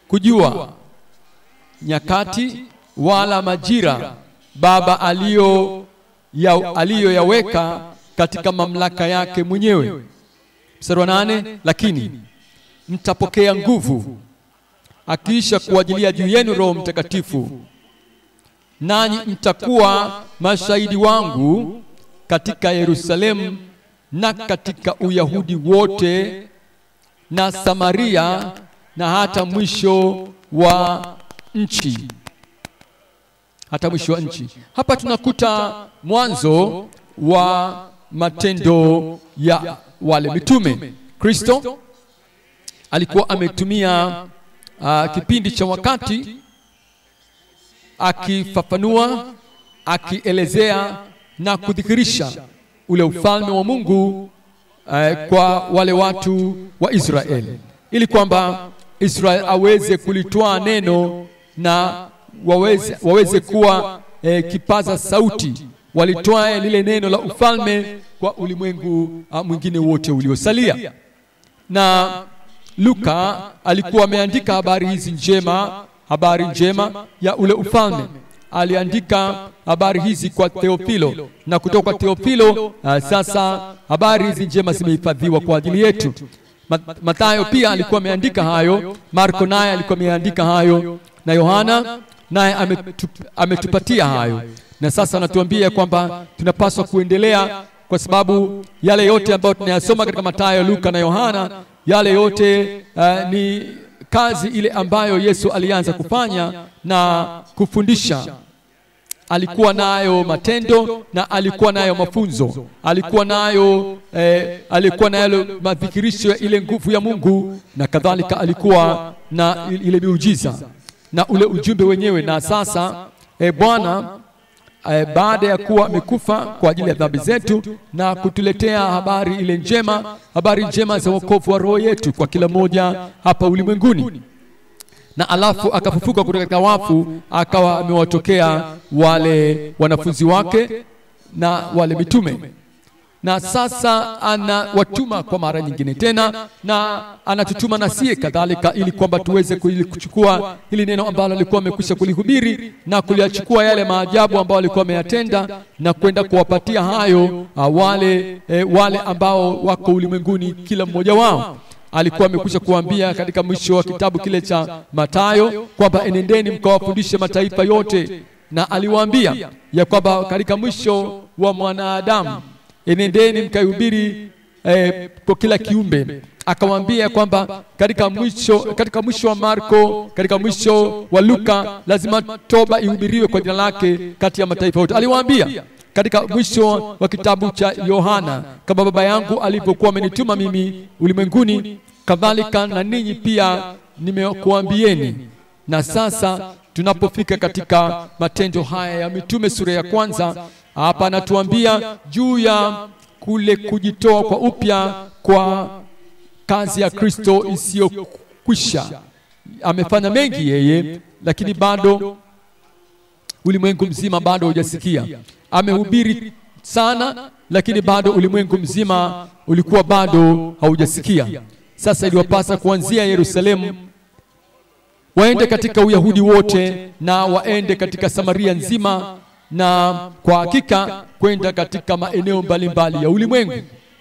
kujua nyakati wala majira Baba aliyoyaweka katika mamlaka yake mwenyewe. Mstari wa 8, lakini mtapokea nguvu akiisha kuajilia juu yenu Roho Mtakatifu, nanyi mtakuwa mashahidi wangu katika Yerusalemu na katika Uyahudi wote na Samaria na hata mwisho wa nchi. Hapa tunakuta mwanzo wa matendo ya wale mitume. Kristo alikuwa ametumia kipindi cha wakati akifafanua, akielezea na kudhihirisha ule ufalme wa Mungu kwa wale watu wa Israeli, ili kwamba Israeli aweze kulitoa neno na waweze kuwa kipaza sauti, walitoa lile neno la ufalme kwa ulimwengu mwingine wote uliosalia. Na Luka alikuwa ameandika habari njema ya ule ufalme. Aliandika habari hizi kwa Theofilo, na kutoka kwa Theofilo sasa habari hizi njema zimehifadhiwa kwa ajili yetu. Mathayo pia alikuwa ameandika hayo, Marko naye alikuwa ameandika hayo, na Yohana naye ametupatia hayo. Na sasa anatuambia kwamba tunapaswa kuendelea, kwa sababu yale yote ambayo tunayasoma katika Mathayo, Luka na Yohana, yale yote ni kazi ile ambayo Yesu alianza kufanya na kufundisha. Alikuwa nayo matendo na alikuwa nayo mafunzo, alikuwa nayo madhihirisho ya ile nguvu ya Mungu, na kadhalika alikuwa na ile miujiza na ule ujumbe wenyewe. Na sasa Bwana baada ya kuwa amekufa kwa ajili ya dhambi zetu na kutuletea habari njema za wokovu wa roho yetu kwa kila moja hapa ulimwenguni. na alafu akafufuka kutoka katika wafu, akawa amewatokea wale wanafunzi wake na wale mitume. Na sasa anawatuma kwa mara nyingine tena, na anatutuma na sie kadhalika, ili kwamba tuweze kuchukua hili neno ambalo alikuwa amekwisha kulihubiri na kuliachukua yale maajabu ambao alikuwa ameyatenda na kwenda kuwapatia hayo wale ambao wako ulimwenguni. Kila mmoja wao alikuwa amekwisha kuambia katika mwisho wa kitabu kile cha Mathayo kwamba enendeni mkawafundishe mataifa yote, na aliwaambia ya kwamba katika mwisho wa mwanadamu enendeni mkaihubiri kwa kila kiumbe. Akawaambia kwamba katika mwisho wa Marko, katika mwisho wa Luka, lazima toba ihubiriwe kwa jina lake kati ya mataifa yote. Aliwaambia katika mwisho wa kitabu cha Yohana, kama Baba yangu alivyokuwa amenituma mimi ulimwenguni, kadhalika na ninyi pia nimekuambieni. Na sasa tunapofika katika Matendo haya ya Mitume sura ya 1, hapa anatuambia juu ya kule kujitoa kwa upya kwa kazi ya Kristo isiyokwisha. Amefanya mengi yeye, lakini bado ulimwengu mzima bado hujasikia. Amehubiri sana, lakini bado ulimwengu mzima ulikuwa bado haujasikia. Sasa iliwapasa kuanzia Yerusalemu waende katika Uyahudi wote, na waende katika Samaria nzima, na kwa hakika kwenda katika maeneo mbalimbali ya ulimwengu,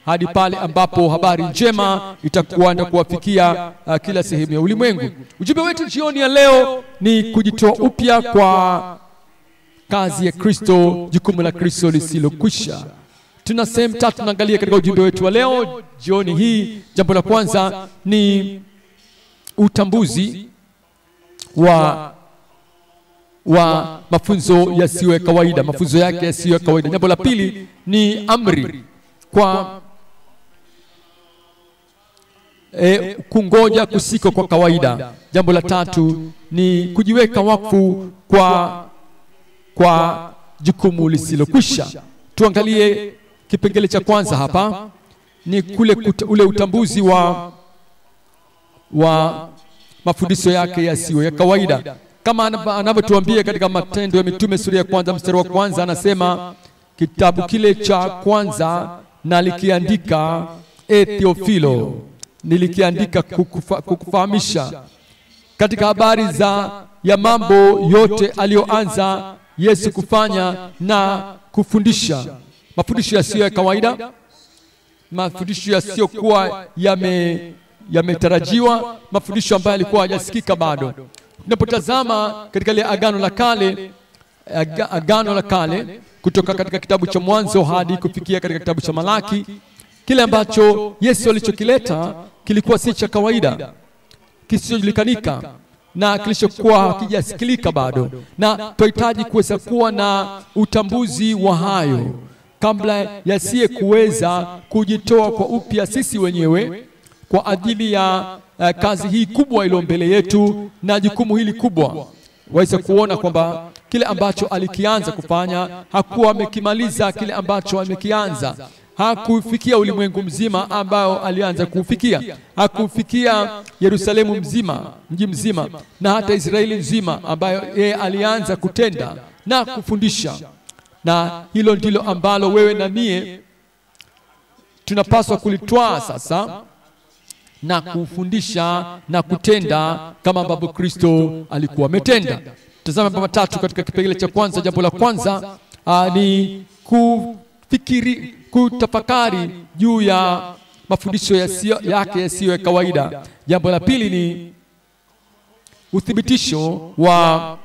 hadi pale ambapo habari njema itakuwa na kuwafikia kila sehemu ya ulimwengu. Ujumbe wetu jioni ya leo ni kujitoa upya kwa kazi ya Kristo, jukumu la Kristo lisilokwisha. Tuna sehemu 3 tunaangalia katika ujumbe wetu wa leo jioni hii. Jambo la kwanza ni utambuzi wa mafunzo yasiyo ya kawaida, mafunzo yake yasiyo ya kawaida. Jambo la pili ni amri kwa kungoja kusiko kwa kawaida. Jambo la tatu ni kujiweka wakfu kwa jukumu lisilokwisha. Tuangalie kipengele cha kwanza hapa, ni ule utambuzi wa mafundisho yake yasiyo ya kawaida. Kama anavyotuambia katika Matendo ya Mitume sura ya 1 mstari wa 1, anasema kitabu kile cha kwanza nalikiandika Theofilo, nilikiandika kukufahamisha katika habari ya mambo yote aliyoanza Yesu kufanya na kufundisha. Mafundisho yasiyo ya kawaida, mafundisho yasiyokuwa yametarajiwa, mafundisho ambayo yalikuwa hajasikika bado. Tunapotazama katika ile agano la kale kutoka katika kitabu cha Mwanzo hadi kufikia katika kitabu cha Malaki, kile ambacho Yesu alichokileta kilikuwa si cha kawaida, kisichojulikanika na kilichokuwa hakijasikilika bado, na tunahitaji kuweza kuwa na utambuzi wa hayo kabla yasiye kuweza kujitoa kwa upya sisi wenyewe kwa ajili ya kazi hii kubwa iliyo mbele yetu na jukumu hili kubwa. Waweza kuona kwamba kile ambacho alikianza kufanya hakuwa amekimaliza. Kile ambacho amekianza hakufikia ulimwengu mzima ambao alianza kufikia. Hakufikia Yerusalemu mzima, mji mzima, na hata Israeli nzima ambayo yeye alianza kutenda na kufundisha. Na hilo ndilo ambalo wewe na mie tunapaswa kulitwaa sasa na kufundisha na kutenda kama ambavyo Kristo alikuwa ametenda. Tazama mambo matatu katika kipengele cha kwanza. Jambo la kwanza ni kutafakari juu ya mafundisho yake yasiyo ya kawaida. Jambo la pili ni uthibitisho wa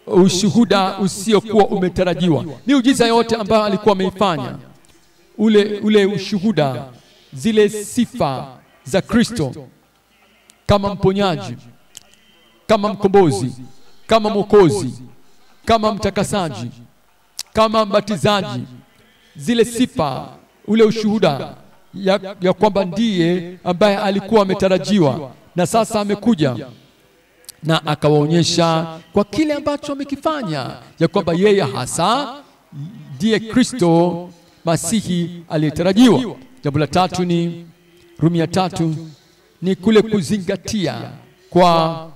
ushuhuda usiokuwa umetarajiwa. Miujiza yote ambayo alikuwa ameifanya, ule ushuhuda, zile sifa za Kristo kama mponyaji, kama mkombozi, kama mwokozi, kama mtakasaji, kama mbatizaji, zile sifa, ule ushuhuda ya kwamba ndiye ambaye alikuwa ametarajiwa, na sasa amekuja na akawaonyesha kwa kile ambacho amekifanya ya kwamba yeye hasa ndiye Kristo Masihi aliyetarajiwa. Jambo la tatu ni Rumi ya 3 ni kule kuzingatia kwa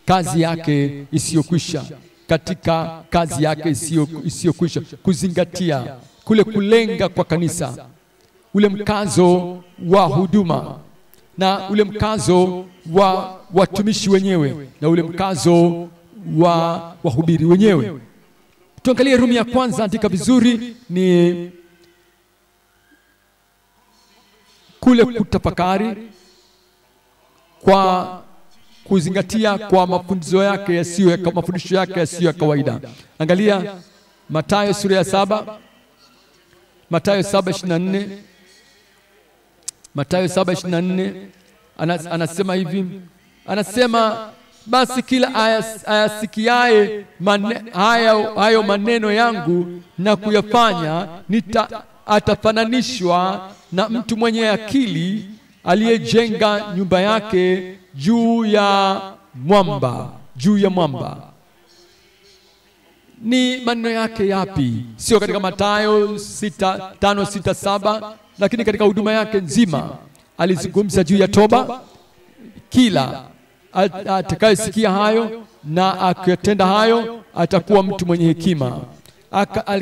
kazi yake isiyokwisha, katika kazi yake isiyokwisha, kuzingatia kule kulenga kwa kanisa, ule mkazo wa huduma na ule mkazo wa watumishi wenyewe na ule mkazo wa wahubiri wenyewe. Tuangalie Rumi ya 1, andika vizuri, ni kule kutafakari kwa kuzingatia kwa mafundisho yake yasiyo ya kawaida. Angalia Mathayo sura ya 7, Mathayo 7:24. Mathayo 7:24 anasema hivi, anasema basi kila ayasikiaye hayo maneno yangu na kuyafanya atafananishwa na mtu mwenye akili aliyejenga nyumba yake juu ya mwamba. Juu ya mwamba ni maneno yake yapi? Sio katika Mathayo 5:6-7, lakini katika huduma yake nzima alizungumza juu ya toba. Kila atakayesikia hayo na akatenda hayo atakuwa mtu mwenye hekima.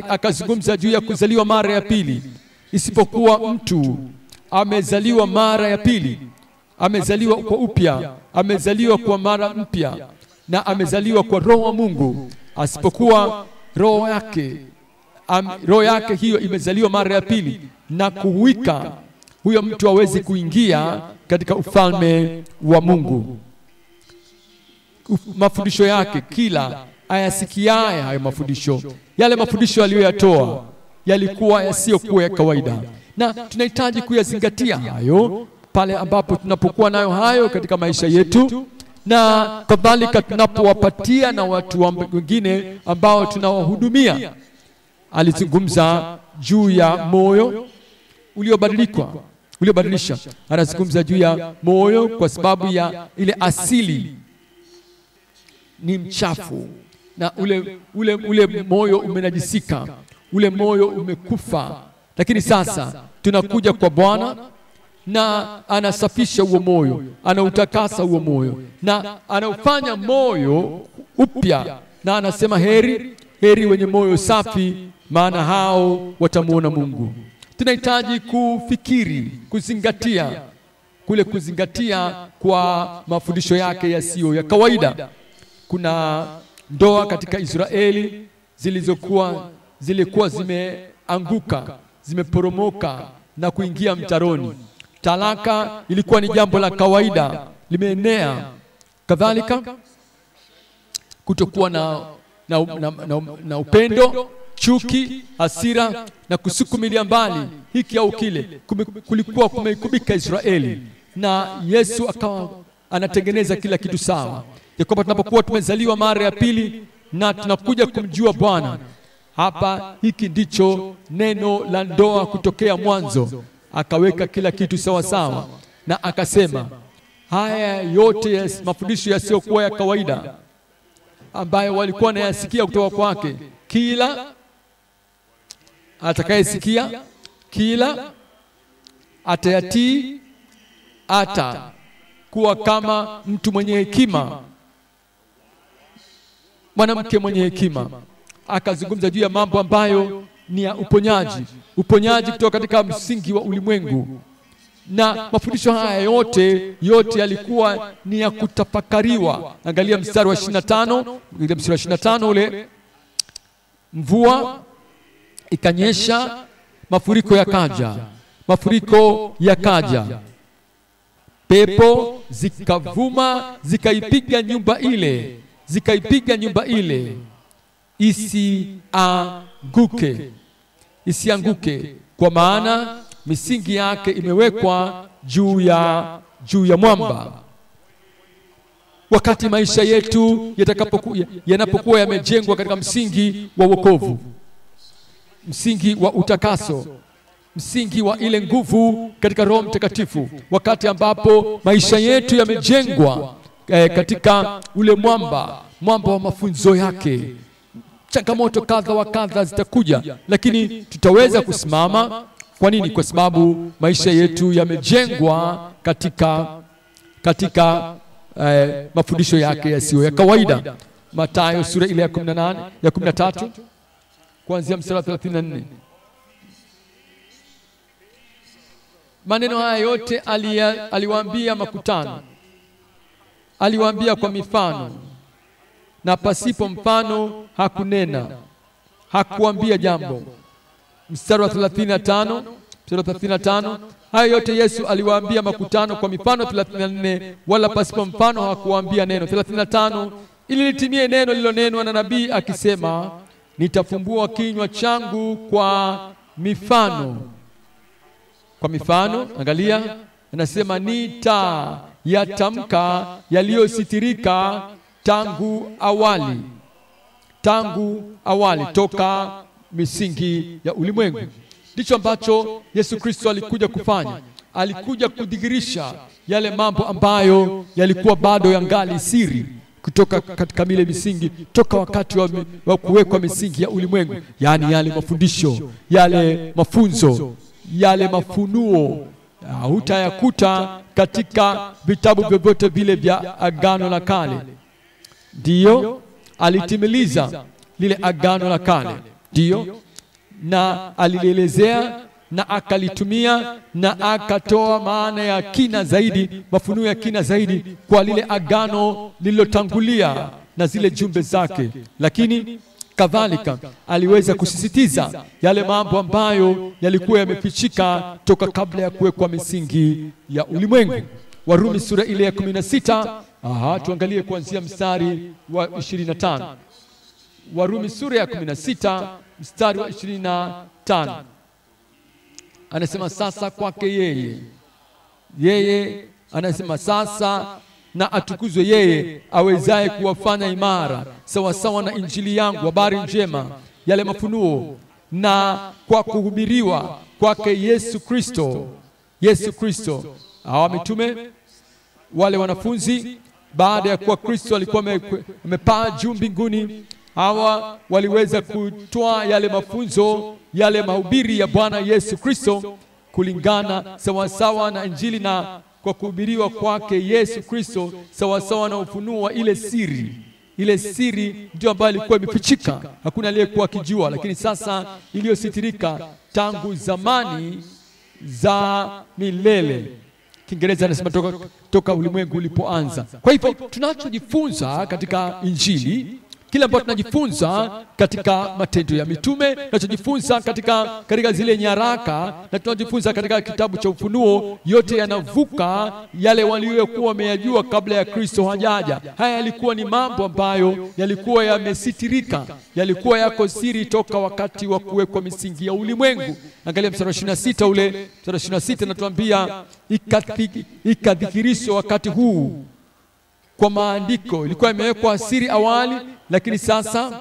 Akazungumza juu ya kuzaliwa mara ya pili, isipokuwa mtu amezaliwa mara ya pili, amezaliwa kwa upya, amezaliwa kwa mara mpya na amezaliwa kwa Roho wa Mungu, asipokuwa roho yake hiyo imezaliwa mara ya pili na kuhuika, huyo mtu hawezi kuingia katika ufalme wa Mungu. Mafundisho yake, kila ayasikiaye hayo mafundisho, yale mafundisho aliyoyatoa yalikuwa yasiyokuwa ya kawaida, na tunahitaji kuyazingatia hayo pale ambapo tunapokuwa nayo hayo katika maisha yetu, na kadhalika tunapowapatia na watu wengine ambao tunawahudumia. Alizungumza juu ya moyo uliobadilisha. Anazungumza juu ya moyo kwa sababu ya ile asili ni mchafu, na ule moyo umenajisika, ule moyo umekufa. Lakini sasa tunakuja kwa Bwana na anasafisha huo moyo, anautakasa huo moyo na anaufanya moyo upya, na anasema heri wenye moyo safi, maana hao watamuona Mungu. Tunahitaji kufikiri, kuzingatia kwa mafundisho yake yasiyo ya kawaida. Kuna ndoa katika Israeli zilikuwa zimeanguka, zimeporomoka na kuingia mtaroni. Talaka ilikuwa ni jambo la kawaida, limeenea. Kadhalika kutokuwa na upendo, chuki, hasira na kusukumilia mbali hiki au kile kulikuwa kumeikubika Israeli, na Yesu akawa anatengeneza kila kitu sawa, ya kwamba tunapokuwa tumezaliwa mara ya pili na tunakuja kumjua Bwana. Hapa hiki ndicho neno la ndoa kutokea mwanzo, akaweka kila kitu sawa sawa, na akasema haya yote mafundisho yasiyokuwa ya kawaida ambayo walikuwa wanayasikia kutoka kwake, kila atakayesikia, kila atayatii, atakuwa kama mtu mwenye hekima, mwanamke mwenye hekima. Akazungumza juu ya mambo ambayo ni ya uponyaji kutoka katika msingi wa ulimwengu, na mafundisho haya yote yalikuwa ni ya kutafakariwa. Angalia mstari wa 25, ule mvua ikanyesha, mafuriko yakaja, pepo zikavuma, zikaipiga nyumba ile isianguke, kwa maana misingi yake imewekwa juu ya mwamba. Wakati maisha yetu yanapokuwa yamejengwa katika msingi wa wokovu, msingi wa utakaso, msingi wa ile nguvu katika Roho Mtakatifu, wakati ambapo maisha yetu yamejengwa katika ule mwamba wa mafunzo yake, changamoto kadha wa kadha zitakuja, lakini tutaweza kusimama Kwa nini? Kwa sababu maisha yetu yamejengwa katika mafundisho yake yasiyo ya kawaida. Mathayo sura ile ya 13 kuanzia mstari wa 34. Maneno haya yote aliwaambia makutano. Aliwaambia kwa mifano, na pasipo mfano hakunena. Hakuambia jambo. Mstari wa 35, hayo yote Yesu aliwaambia makutano kwa mifano. 34, wala pasipo mfano hakuambia neno. 35, ili litimie neno lililonenwa na nabii akisema, nitafumbua kinywa changu kwa mifano. Kwa mifano, angalia, anasema nitayatamka yaliyositirika tangu awali toka misingi ya ulimwengu. Ndicho ambacho Yesu Kristo alikuja kufanya. Alikuja kudhihirisha yale mambo ambayo yalikuwa bado yangali siri kutoka katika mile misingi, toka wakati wa kuwekwa misingi ya ulimwengu. Yani yale mafundisho, yale mafunzo, yale mafunuo hutayakuta katika vitabu vyovyote vile vya Agano la Kale. Ndiyo alitimiliza lile Agano la Kale, ndiyo, na alielezea na akalitumia na akatoa maana ya kina zaidi, mafunuo ya kina zaidi kwa lile agano lililotangulia na zile jumbe zake. Lakini kadhalika aliweza kusisitiza yale mambo ambayo yalikuwa yamefichika toka kabla ya kuwekwa misingi ya ulimwengu. Warumi sura ile ya 16, tuangalie kuanzia mstari wa 25. Warumi sura ya 16 mstari wa 25. Anasema sasa kwake yeye anasema sasa na atukuzwe yeye awezaye kuwafanya imara sawa sawa na injili yangu, habari njema, yale mafunuo, na kwa kuhubiriwa kwake Yesu Kristo. Hawa mitume, wale wanafunzi, baada ya kuwa Kristo alikuwa amepaa juu mbinguni, hawa waliweza kutoa yale mafunzo, yale mahubiri ya Bwana Yesu Kristo kulingana sawa sawa na injili, na kwa kuhubiriwa kwake Yesu Kristo sawa sawa na ufunuo wa ile siri ndio ambayo ilikuwa imefichika, hakuna aliyekuwa akijua, lakini sasa iliyositirika tangu zamani za milele. Kiingereza anasema toka ulimwengu ulipoanza. Kwa hivyo tunachojifunza katika injili, kila ambacho tunajifunza katika matendo ya mitume, tunachojifunza katika zile nyaraka, na tunajifunza katika kitabu cha Ufunuo, yote yanavuka yale waliokuwa wameyajua kabla ya Kristo hajaja. Haya yalikuwa ni mambo ambayo yalikuwa yamesitirika, yalikuwa yako siri toka wakati wa kuwekwa misingi ya ulimwengu. Angalia mstari wa 26 ule, mstari wa 26 natuambia ikadhihirishwa wakati huu kwa maandiko. Ilikuwa imewekwa siri awali, lakini sasa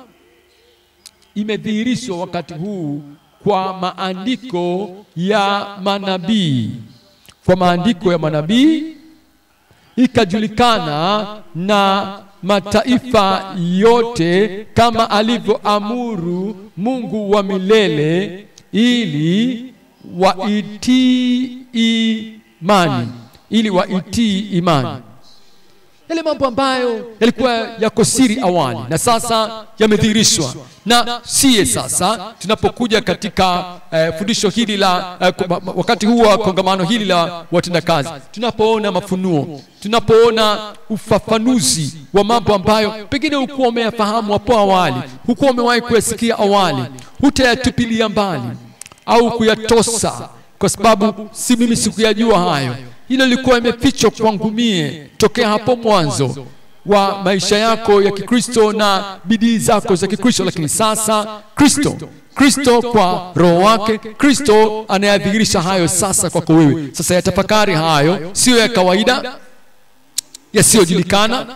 imedhihirishwa wakati huu kwa maandiko ya manabii. Kwa maandiko ya manabii ikajulikana na mataifa yote kama alivyoamuru Mungu wa milele, ili waitii imani. Yale mambo ambayo yalikuwa yako siri awali na sasa yamedhihirishwa. Na siye sasa tunapokuja katika fundisho hili la wakati huu wa kongamano hili la watendakazi, tunapoona mafunuo, tunapoona ufafanuzi wa mambo ambayo pengine hukuwa umeyafahamu hapo awali, hukuwa umewahi kuyasikia awali, hutayatupilia mbali au kuyatosa kwa sababu si mimi sikuyajua hayo. Hilo lilikuwa imefichwa kwangu mie tokea hapo mwanzo wa maisha yako ya Kikristo na bidii zako za Kikristo. Lakini sasa Kristo kwa Roho wake, Kristo anayadhihirisha hayo sasa kwako wewe. Sasa yatafakari hayo, sio ya kawaida, yasiyojulikana,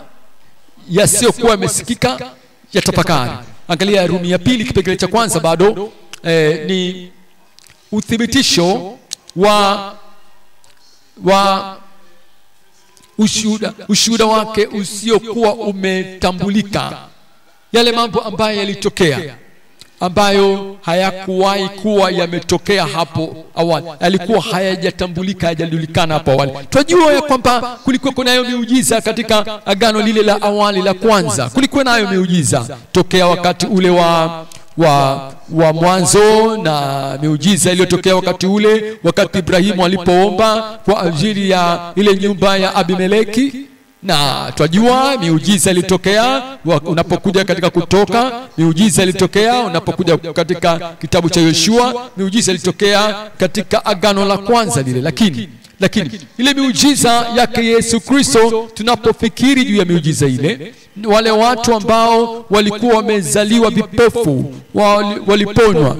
yasiyokuwa yamesikika, yatafakari. Angalia Rumi ya 2 kipengele cha kwanza, bado ni uthibitisho wa ushuhuda wake usiokuwa umetambulika, yale mambo ambayo yalitokea. ambayo hayakuwahi kuwa yametokea hapo awali, yalikuwa hayajatambulika, hayajulikana hapo awali. Tunajua ya kwamba kulikuwa kunayo miujiza katika agano lile la awali la kwanza. Kulikuwa nayo miujiza tokea wakati ule wa mwanzo, na miujiza iliyotokea wakati ule wakati Ibrahimu alipoomba kwa ajili ya ile nyumba ya Abimeleki. Na twajua miujiza ilitokea unapokuja katika Kutoka, miujiza ilitokea unapokuja katika kitabu cha Yoshua, miujiza ilitokea katika agano la kwanza lile. Lakini ile miujiza yake Yesu Kristo, tunapofikiri juu ya miujiza ile, wale watu ambao walikuwa wamezaliwa vipofu waliponywa.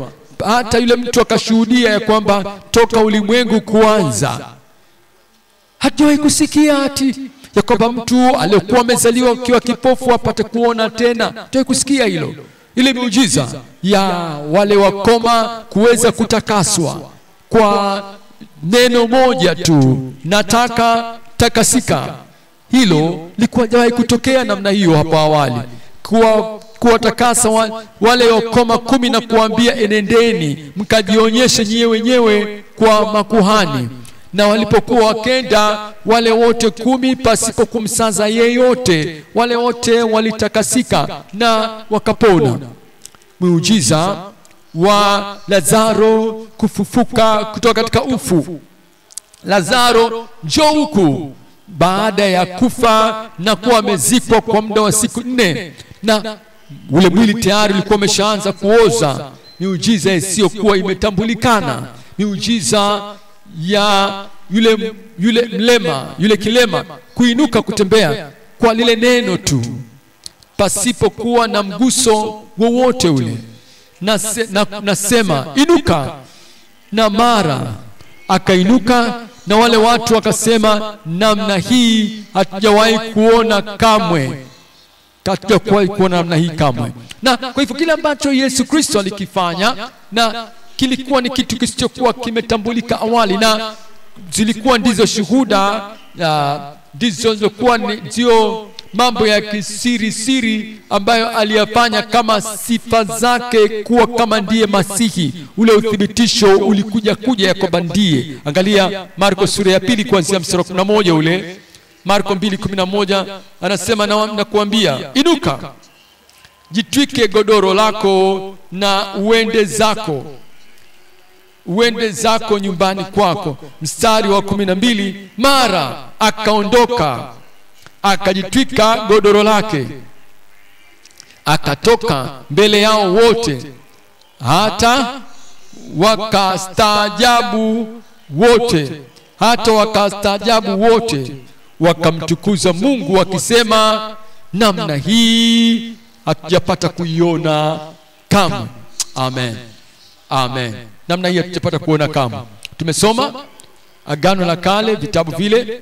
Hata yule mtu akashuhudia ya kwamba toka ulimwengu kuanza hajawahi kusikia ati ya kwamba mtu aliyokuwa amezaliwa akiwa kipofu apate kuona tena. Hajawahi kusikia hilo. Ile miujiza ya wale wakoma kuweza kutakaswa kwa neno moja tu, nataka takasika, hilo likuwa hajawahi kutokea namna hiyo hapo awali. Kuwatakasa wale wakoma 10 na kuambia enendeni mkajionyeshe nyewe wenyewe kwa makuhani. Na walipokuwa wakenda wale wote 10 pasipo kumsaza yeyote, wale wote walitakasika na wakapona. Muujiza wa Lazaro kufufuka kutoka katika ufu. Lazaro, njoo huku, baada ya kufa na kuwa amezikwa kwa muda wa siku 4, na ule mwili tayari ulikuwa umeshaanza kuoza. Miujiza isiyokuwa imetambulikana, miujiza ya yule mlema, yule kilema kuinuka kutembea kwa lile neno tu, pasipokuwa na mguso wowote ule. Nasema inuka, na mara akainuka. Na wale watu wakasema, namna hii hatujawahi kuona kamwe, hatujawahi kuona namna hii kamwe. Na kwa hivyo kile ambacho Yesu Kristo alikifanya, na kilikuwa ni kitu kisichokuwa kimetambulika awali, na zilikuwa ndizo shuhuda, ndizo zilikuwa ndio mambo ya kisiri ambayo aliyafanya kama sifa zake kuwa kama ndiye Masihi. Ule uthibitisho ulikuja ya kwamba ndiye. Angalia Marko sura ya 2 kuanzia mstari wa 11 ule. Marko 2:11 anasema, na kuambia inuka, jitwike godoro lako na uende zako nyumbani kwako. Mstari wa 12, mara akaondoka akajitwika godoro lake, akatoka mbele yao wote, hata wakastaajabu wote, wakamtukuza Mungu wakisema, namna hii hatujapata kuiona kamwe. Amen. Namna hii hatujapata kuona kamwe. Tumesoma Agano la Kale, vitabu vile,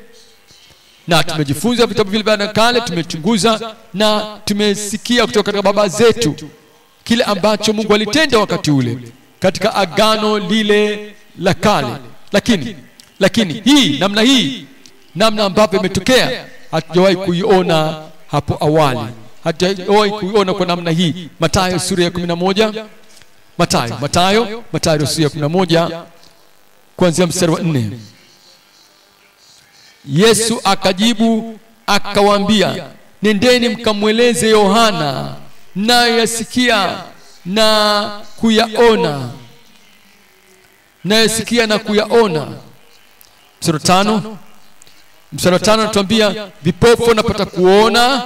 na tumejifunza vitabu vile vya kale, tumechunguza na tumesikia kutoka katika baba zetu kile ambacho Mungu alitenda wakati ule katika agano lile la kale. Lakini namna ambavyo imetokea hatujawahi kuiona hapo awali, hatujawahi kuiona kwa namna hii. Mathayo sura ya 11, Mathayo sura ya 11 kuanzia mstari wa 4. Yesu akajibu akawaambia, nendeni mkamweleze Yohana nayasikia na kuyaona. Mstari wa 5 anatuambia vipofu wanapata kuona.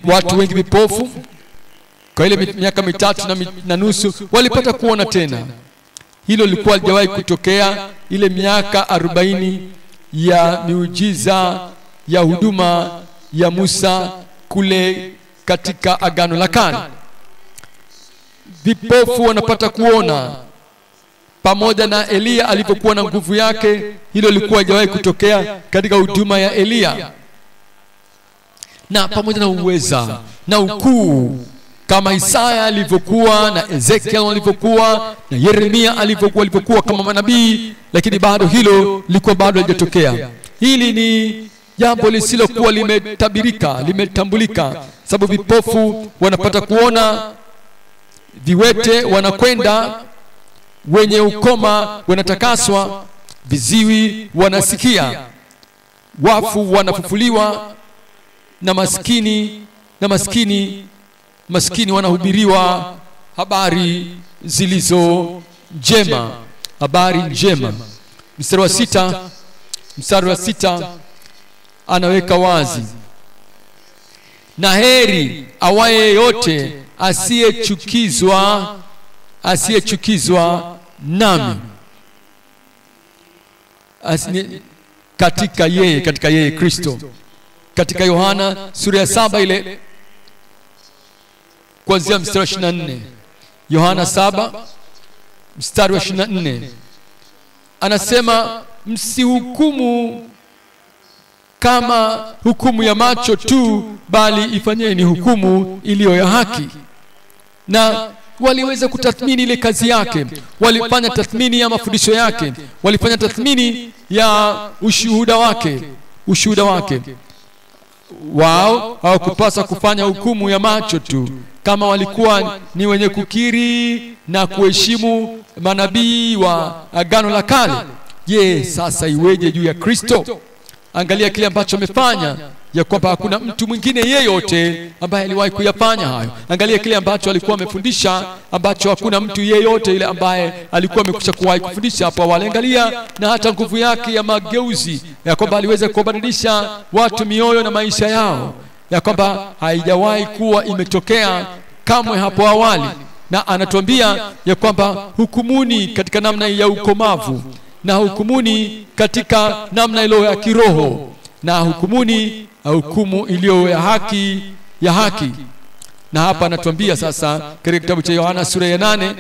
Watu wengi vipofu kwa ile miaka 3.5 walipata kuona tena. Hilo lilikuwa halijawahi kutokea ile miaka 40 ya miujiza ya huduma ya Musa kule katika agano la kale. Vipofu wanapata kuona pamoja na Elia alipokuwa na nguvu yake. Hilo lilikuwa halijawahi kutokea katika huduma ya Elia, na pamoja na uweza na ukuu kama Isaya alivyokuwa na Ezekiel alivyokuwa na Yeremia alivyokuwa kama manabii, lakini bado hilo lilikuwa bado halijatokea. Hili ni jambo lisilokuwa limetabirika, limetambulika. Sababu vipofu wanapata kuona, viwete wanakwenda, wenye ukoma wanatakaswa, viziwi wanasikia, wafu wanafufuliwa, na maskini wanahubiriwa habari zilizo njema, habari njema. Mstari wa sita anaweka wazi, na heri awaye yote asiyechukizwa nami katika yeye Kristo. Katika Yohana sura ya 7 ile kuanzia mstari wa 24, Yohana 7 mstari wa 24 anasema, msihukumu kama hukumu ya macho tu, bali ifanyeni hukumu iliyo ya haki. Na waliweza kutathmini ile kazi yake, walifanya tathmini ya mafundisho yake, walifanya tathmini ya ushuhuda wake. Wao hawakupaswa kufanya hukumu ya macho tu, kama walikuwa ni wenye kukiri na kuheshimu manabii wa Agano la Kale. Sasa iweje juu ya Kristo? Angalia kile ambacho amefanya, ya kwamba hakuna mtu mwingine yeyote ambaye aliwahi kuyafanya hayo. Angalia kile ambacho alikuwa amefundisha, ambacho hakuna mtu yeyote ile ambaye alikuwa amekwisha kuwahi kufundisha hapo awali. Angalia na hata nguvu yake ya mageuzi, ya kwamba aliweza kubadilisha watu mioyo na maisha yao, ya kwamba haijawahi kuwa imetokea kamwe hapo awali. Na anatuambia ya kwamba hukumuni katika namna ya ukomavu, na hukumuni katika namna iliyo ya kiroho, na hukumuni hukumu iliyo ya haki. Na hapa anatuambia sasa katika kitabu cha Yohana sura ya 8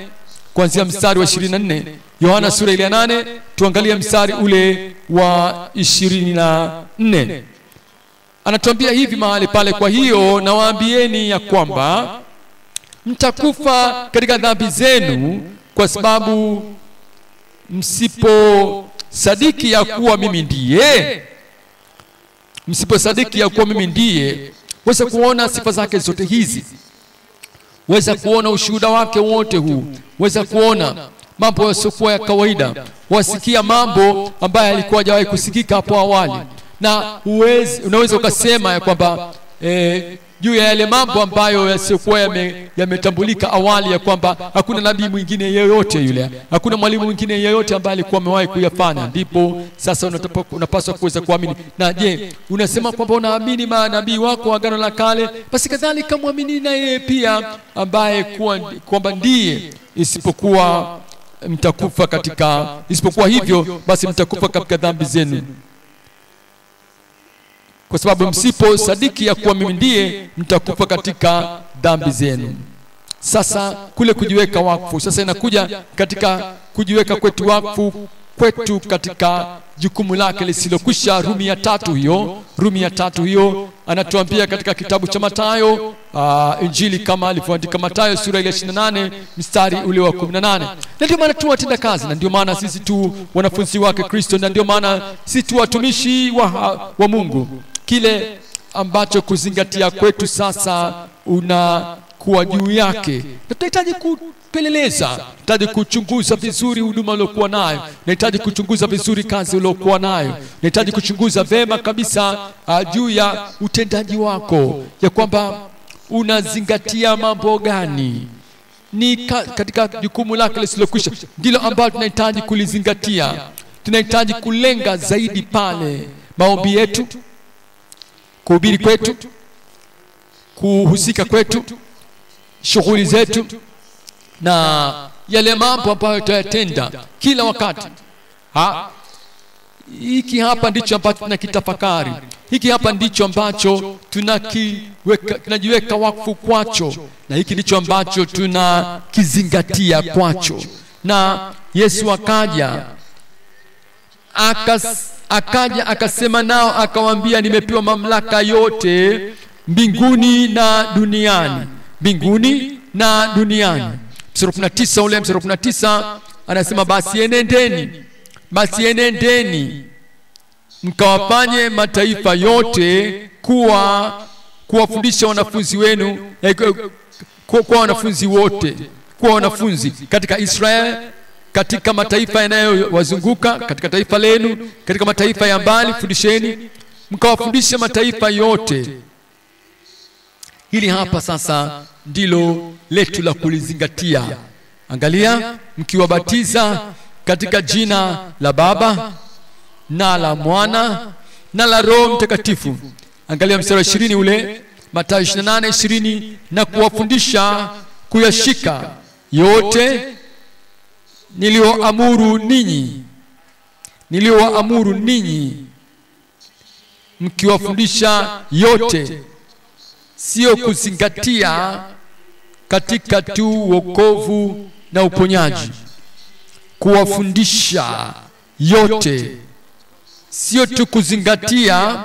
kuanzia mstari wa 24. Yohana sura ya 8 tuangalie mstari ule wa 24. Anatuambia hivi mahali pale, kwa hiyo nawaambieni ya kwamba mtakufa katika dhambi zenu, kwa sababu msiposadiki ya kuwa mimi ndiye, weza kuona sifa zake zote hizi, weza kuona ushuhuda wake wote huu, weza kuona mambo yasiokuwa ya kawaida, wasikia mambo ambayo yalikuwa hajawahi kusikika hapo awali. Na unaweza ukasema ya kwamba juu ya yale mambo ambayo yasiokuwa yametambulika awali, ya kwamba hakuna nabii mwingine yeyote yule, hakuna mwalimu mwingine yeyote ambaye alikuwa amewahi kuyafanya. Ndipo sasa unapaswa kuweza kuamini. Na unasema kwamba unaamini manabii wako wa Agano la Kale, basi kadhalika muamini na yeye pia, ambaye kwamba ndiye, isipokuwa hivyo basi mtakufa katika dhambi zenu, kwa sababu msiposadiki ya kuwa mimi ndiye, mtakufa katika dhambi zenu. Sasa kule kujiweka wakfu, sasa inakuja katika kujiweka kwetu wakfu kwetu katika jukumu lake lisilokwisha. Rumi ya tatu hiyo anatuambia katika kitabu cha Mathayo, Injili kama alivyoandika Mathayo sura ya 28 mstari ule wa 18. Na ndio maana tu watenda kazi, na ndio maana sisi tu wanafunzi wake Kristo, na ndio maana sisi tu watumishi wa Mungu. Kile ambacho kuzingatia kwetu sasa unakuwa juu yake, na tunahitaji kupeleleza, tunahitaji kuchunguza vizuri huduma uliokuwa nayo, tunahitaji kuchunguza vizuri kazi uliokuwa nayo, tunahitaji kuchunguza vema kabisa juu ya utendaji wako, ya kwamba unazingatia mambo gani. Ni katika jukumu lake lisilokwisha ndilo ambalo tunahitaji kulizingatia. Tunahitaji kulenga zaidi pale maombi yetu, kuhubiri kwetu, kuhusika kwetu, shughuli zetu, na yale mambo ambayo tutayatenda kila wakati. Hiki hapa ndicho ambacho tunakitafakari, hiki hapa ndicho ambacho tunajiweka wakfu kwacho, na hiki ndicho ambacho tunakizingatia kwacho. Na Yesu akaja akasema nao, akawaambia, nimepewa mamlaka yote mbinguni na duniani. Mstari 19 anasema, basi enendeni mkawafanye mataifa yote kuwafundisha wanafunzi wenu, kuwa wanafunzi wote, kuwa wanafunzi katika Israeli, katika mataifa yanayowazunguka, katika taifa lenu, katika mataifa ya mbali fundisheni, mkawafundisha mataifa yote. Hili hapa sasa ndilo letu la kulizingatia. Angalia, mkiwabatiza katika jina la Baba na la Mwana na la Roho Mtakatifu. Angalia mstari wa 20 ule, Mathayo 28:20, na kuwafundisha kuyashika yote niliowaamuru ninyi, mkiwafundisha yote. Sio kuzingatia katika tu wokovu na uponyaji, kuwafundisha yote. Sio tu kuzingatia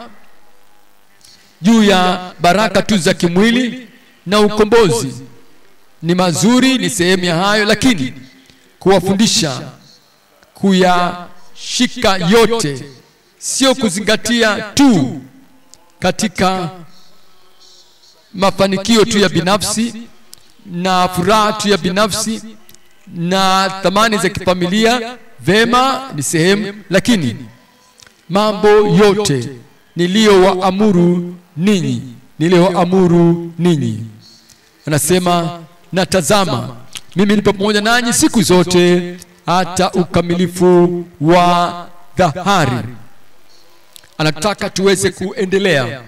juu ya baraka tu za kimwili na ukombozi, ni mazuri, ni sehemu ya hayo, lakini kuwafundisha kuyashika yote. Sio kuzingatia tu katika mafanikio tu ya binafsi na furaha tu ya binafsi na thamani za kifamilia, vema, ni sehemu, lakini mambo yote niliowaamuru ninyi. Anasema, na tazama, mimi nipo pamoja nanyi siku zote hata ukamilifu wa dahari. Anataka tuweze kuendelea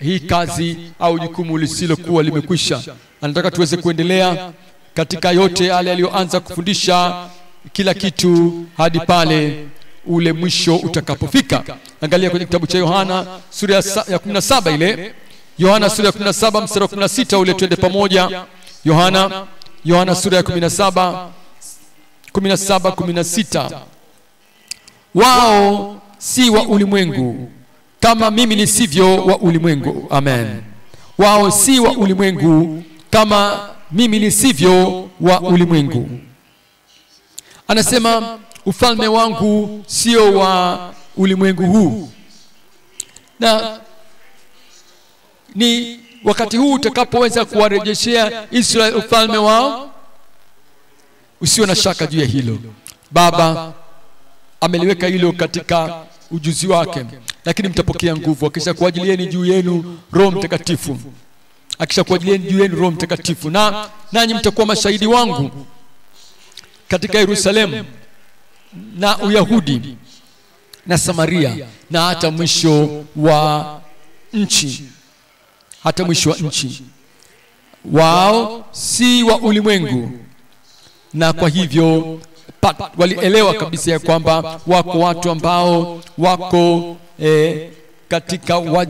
hii kazi au jukumu lisilokuwa limekwisha. Anataka tuweze kuendelea katika yote yale aliyoanza kufundisha, kila kitu hadi pale ule mwisho utakapofika. Angalia kwenye kitabu cha Yohana sura ya 17 ile. Yohana sura ya 17 mstari wa 16 ule, twende pamoja. Yohana sura ya 17:16. Wao si wa ulimwengu kama mimi nisivyo wa ulimwengu. Amen. Wao si wa ulimwengu kama mimi nisivyo wa ulimwengu. Anasema ufalme wangu sio wa ulimwengu huu. Na ni wakati huu utakapoweza kuwarejeshea Israeli ufalme wao, usio na shaka juu ya hilo. Baba ameliweka hilo katika ujuzi wake. Lakini mtapokea nguvu akisha kuajilieni juu yenu Roho Mtakatifu. Akisha kuajilieni juu yenu Roho Mtakatifu, na nanyi mtakuwa mashahidi wangu katika Yerusalemu na Uyahudi na Samaria na hata mwisho wa nchi. Hata mwisho wa nchi. Wao si wa ulimwengu, na kwa hivyo walielewa kabisa ya kwamba wako watu ambao wako katika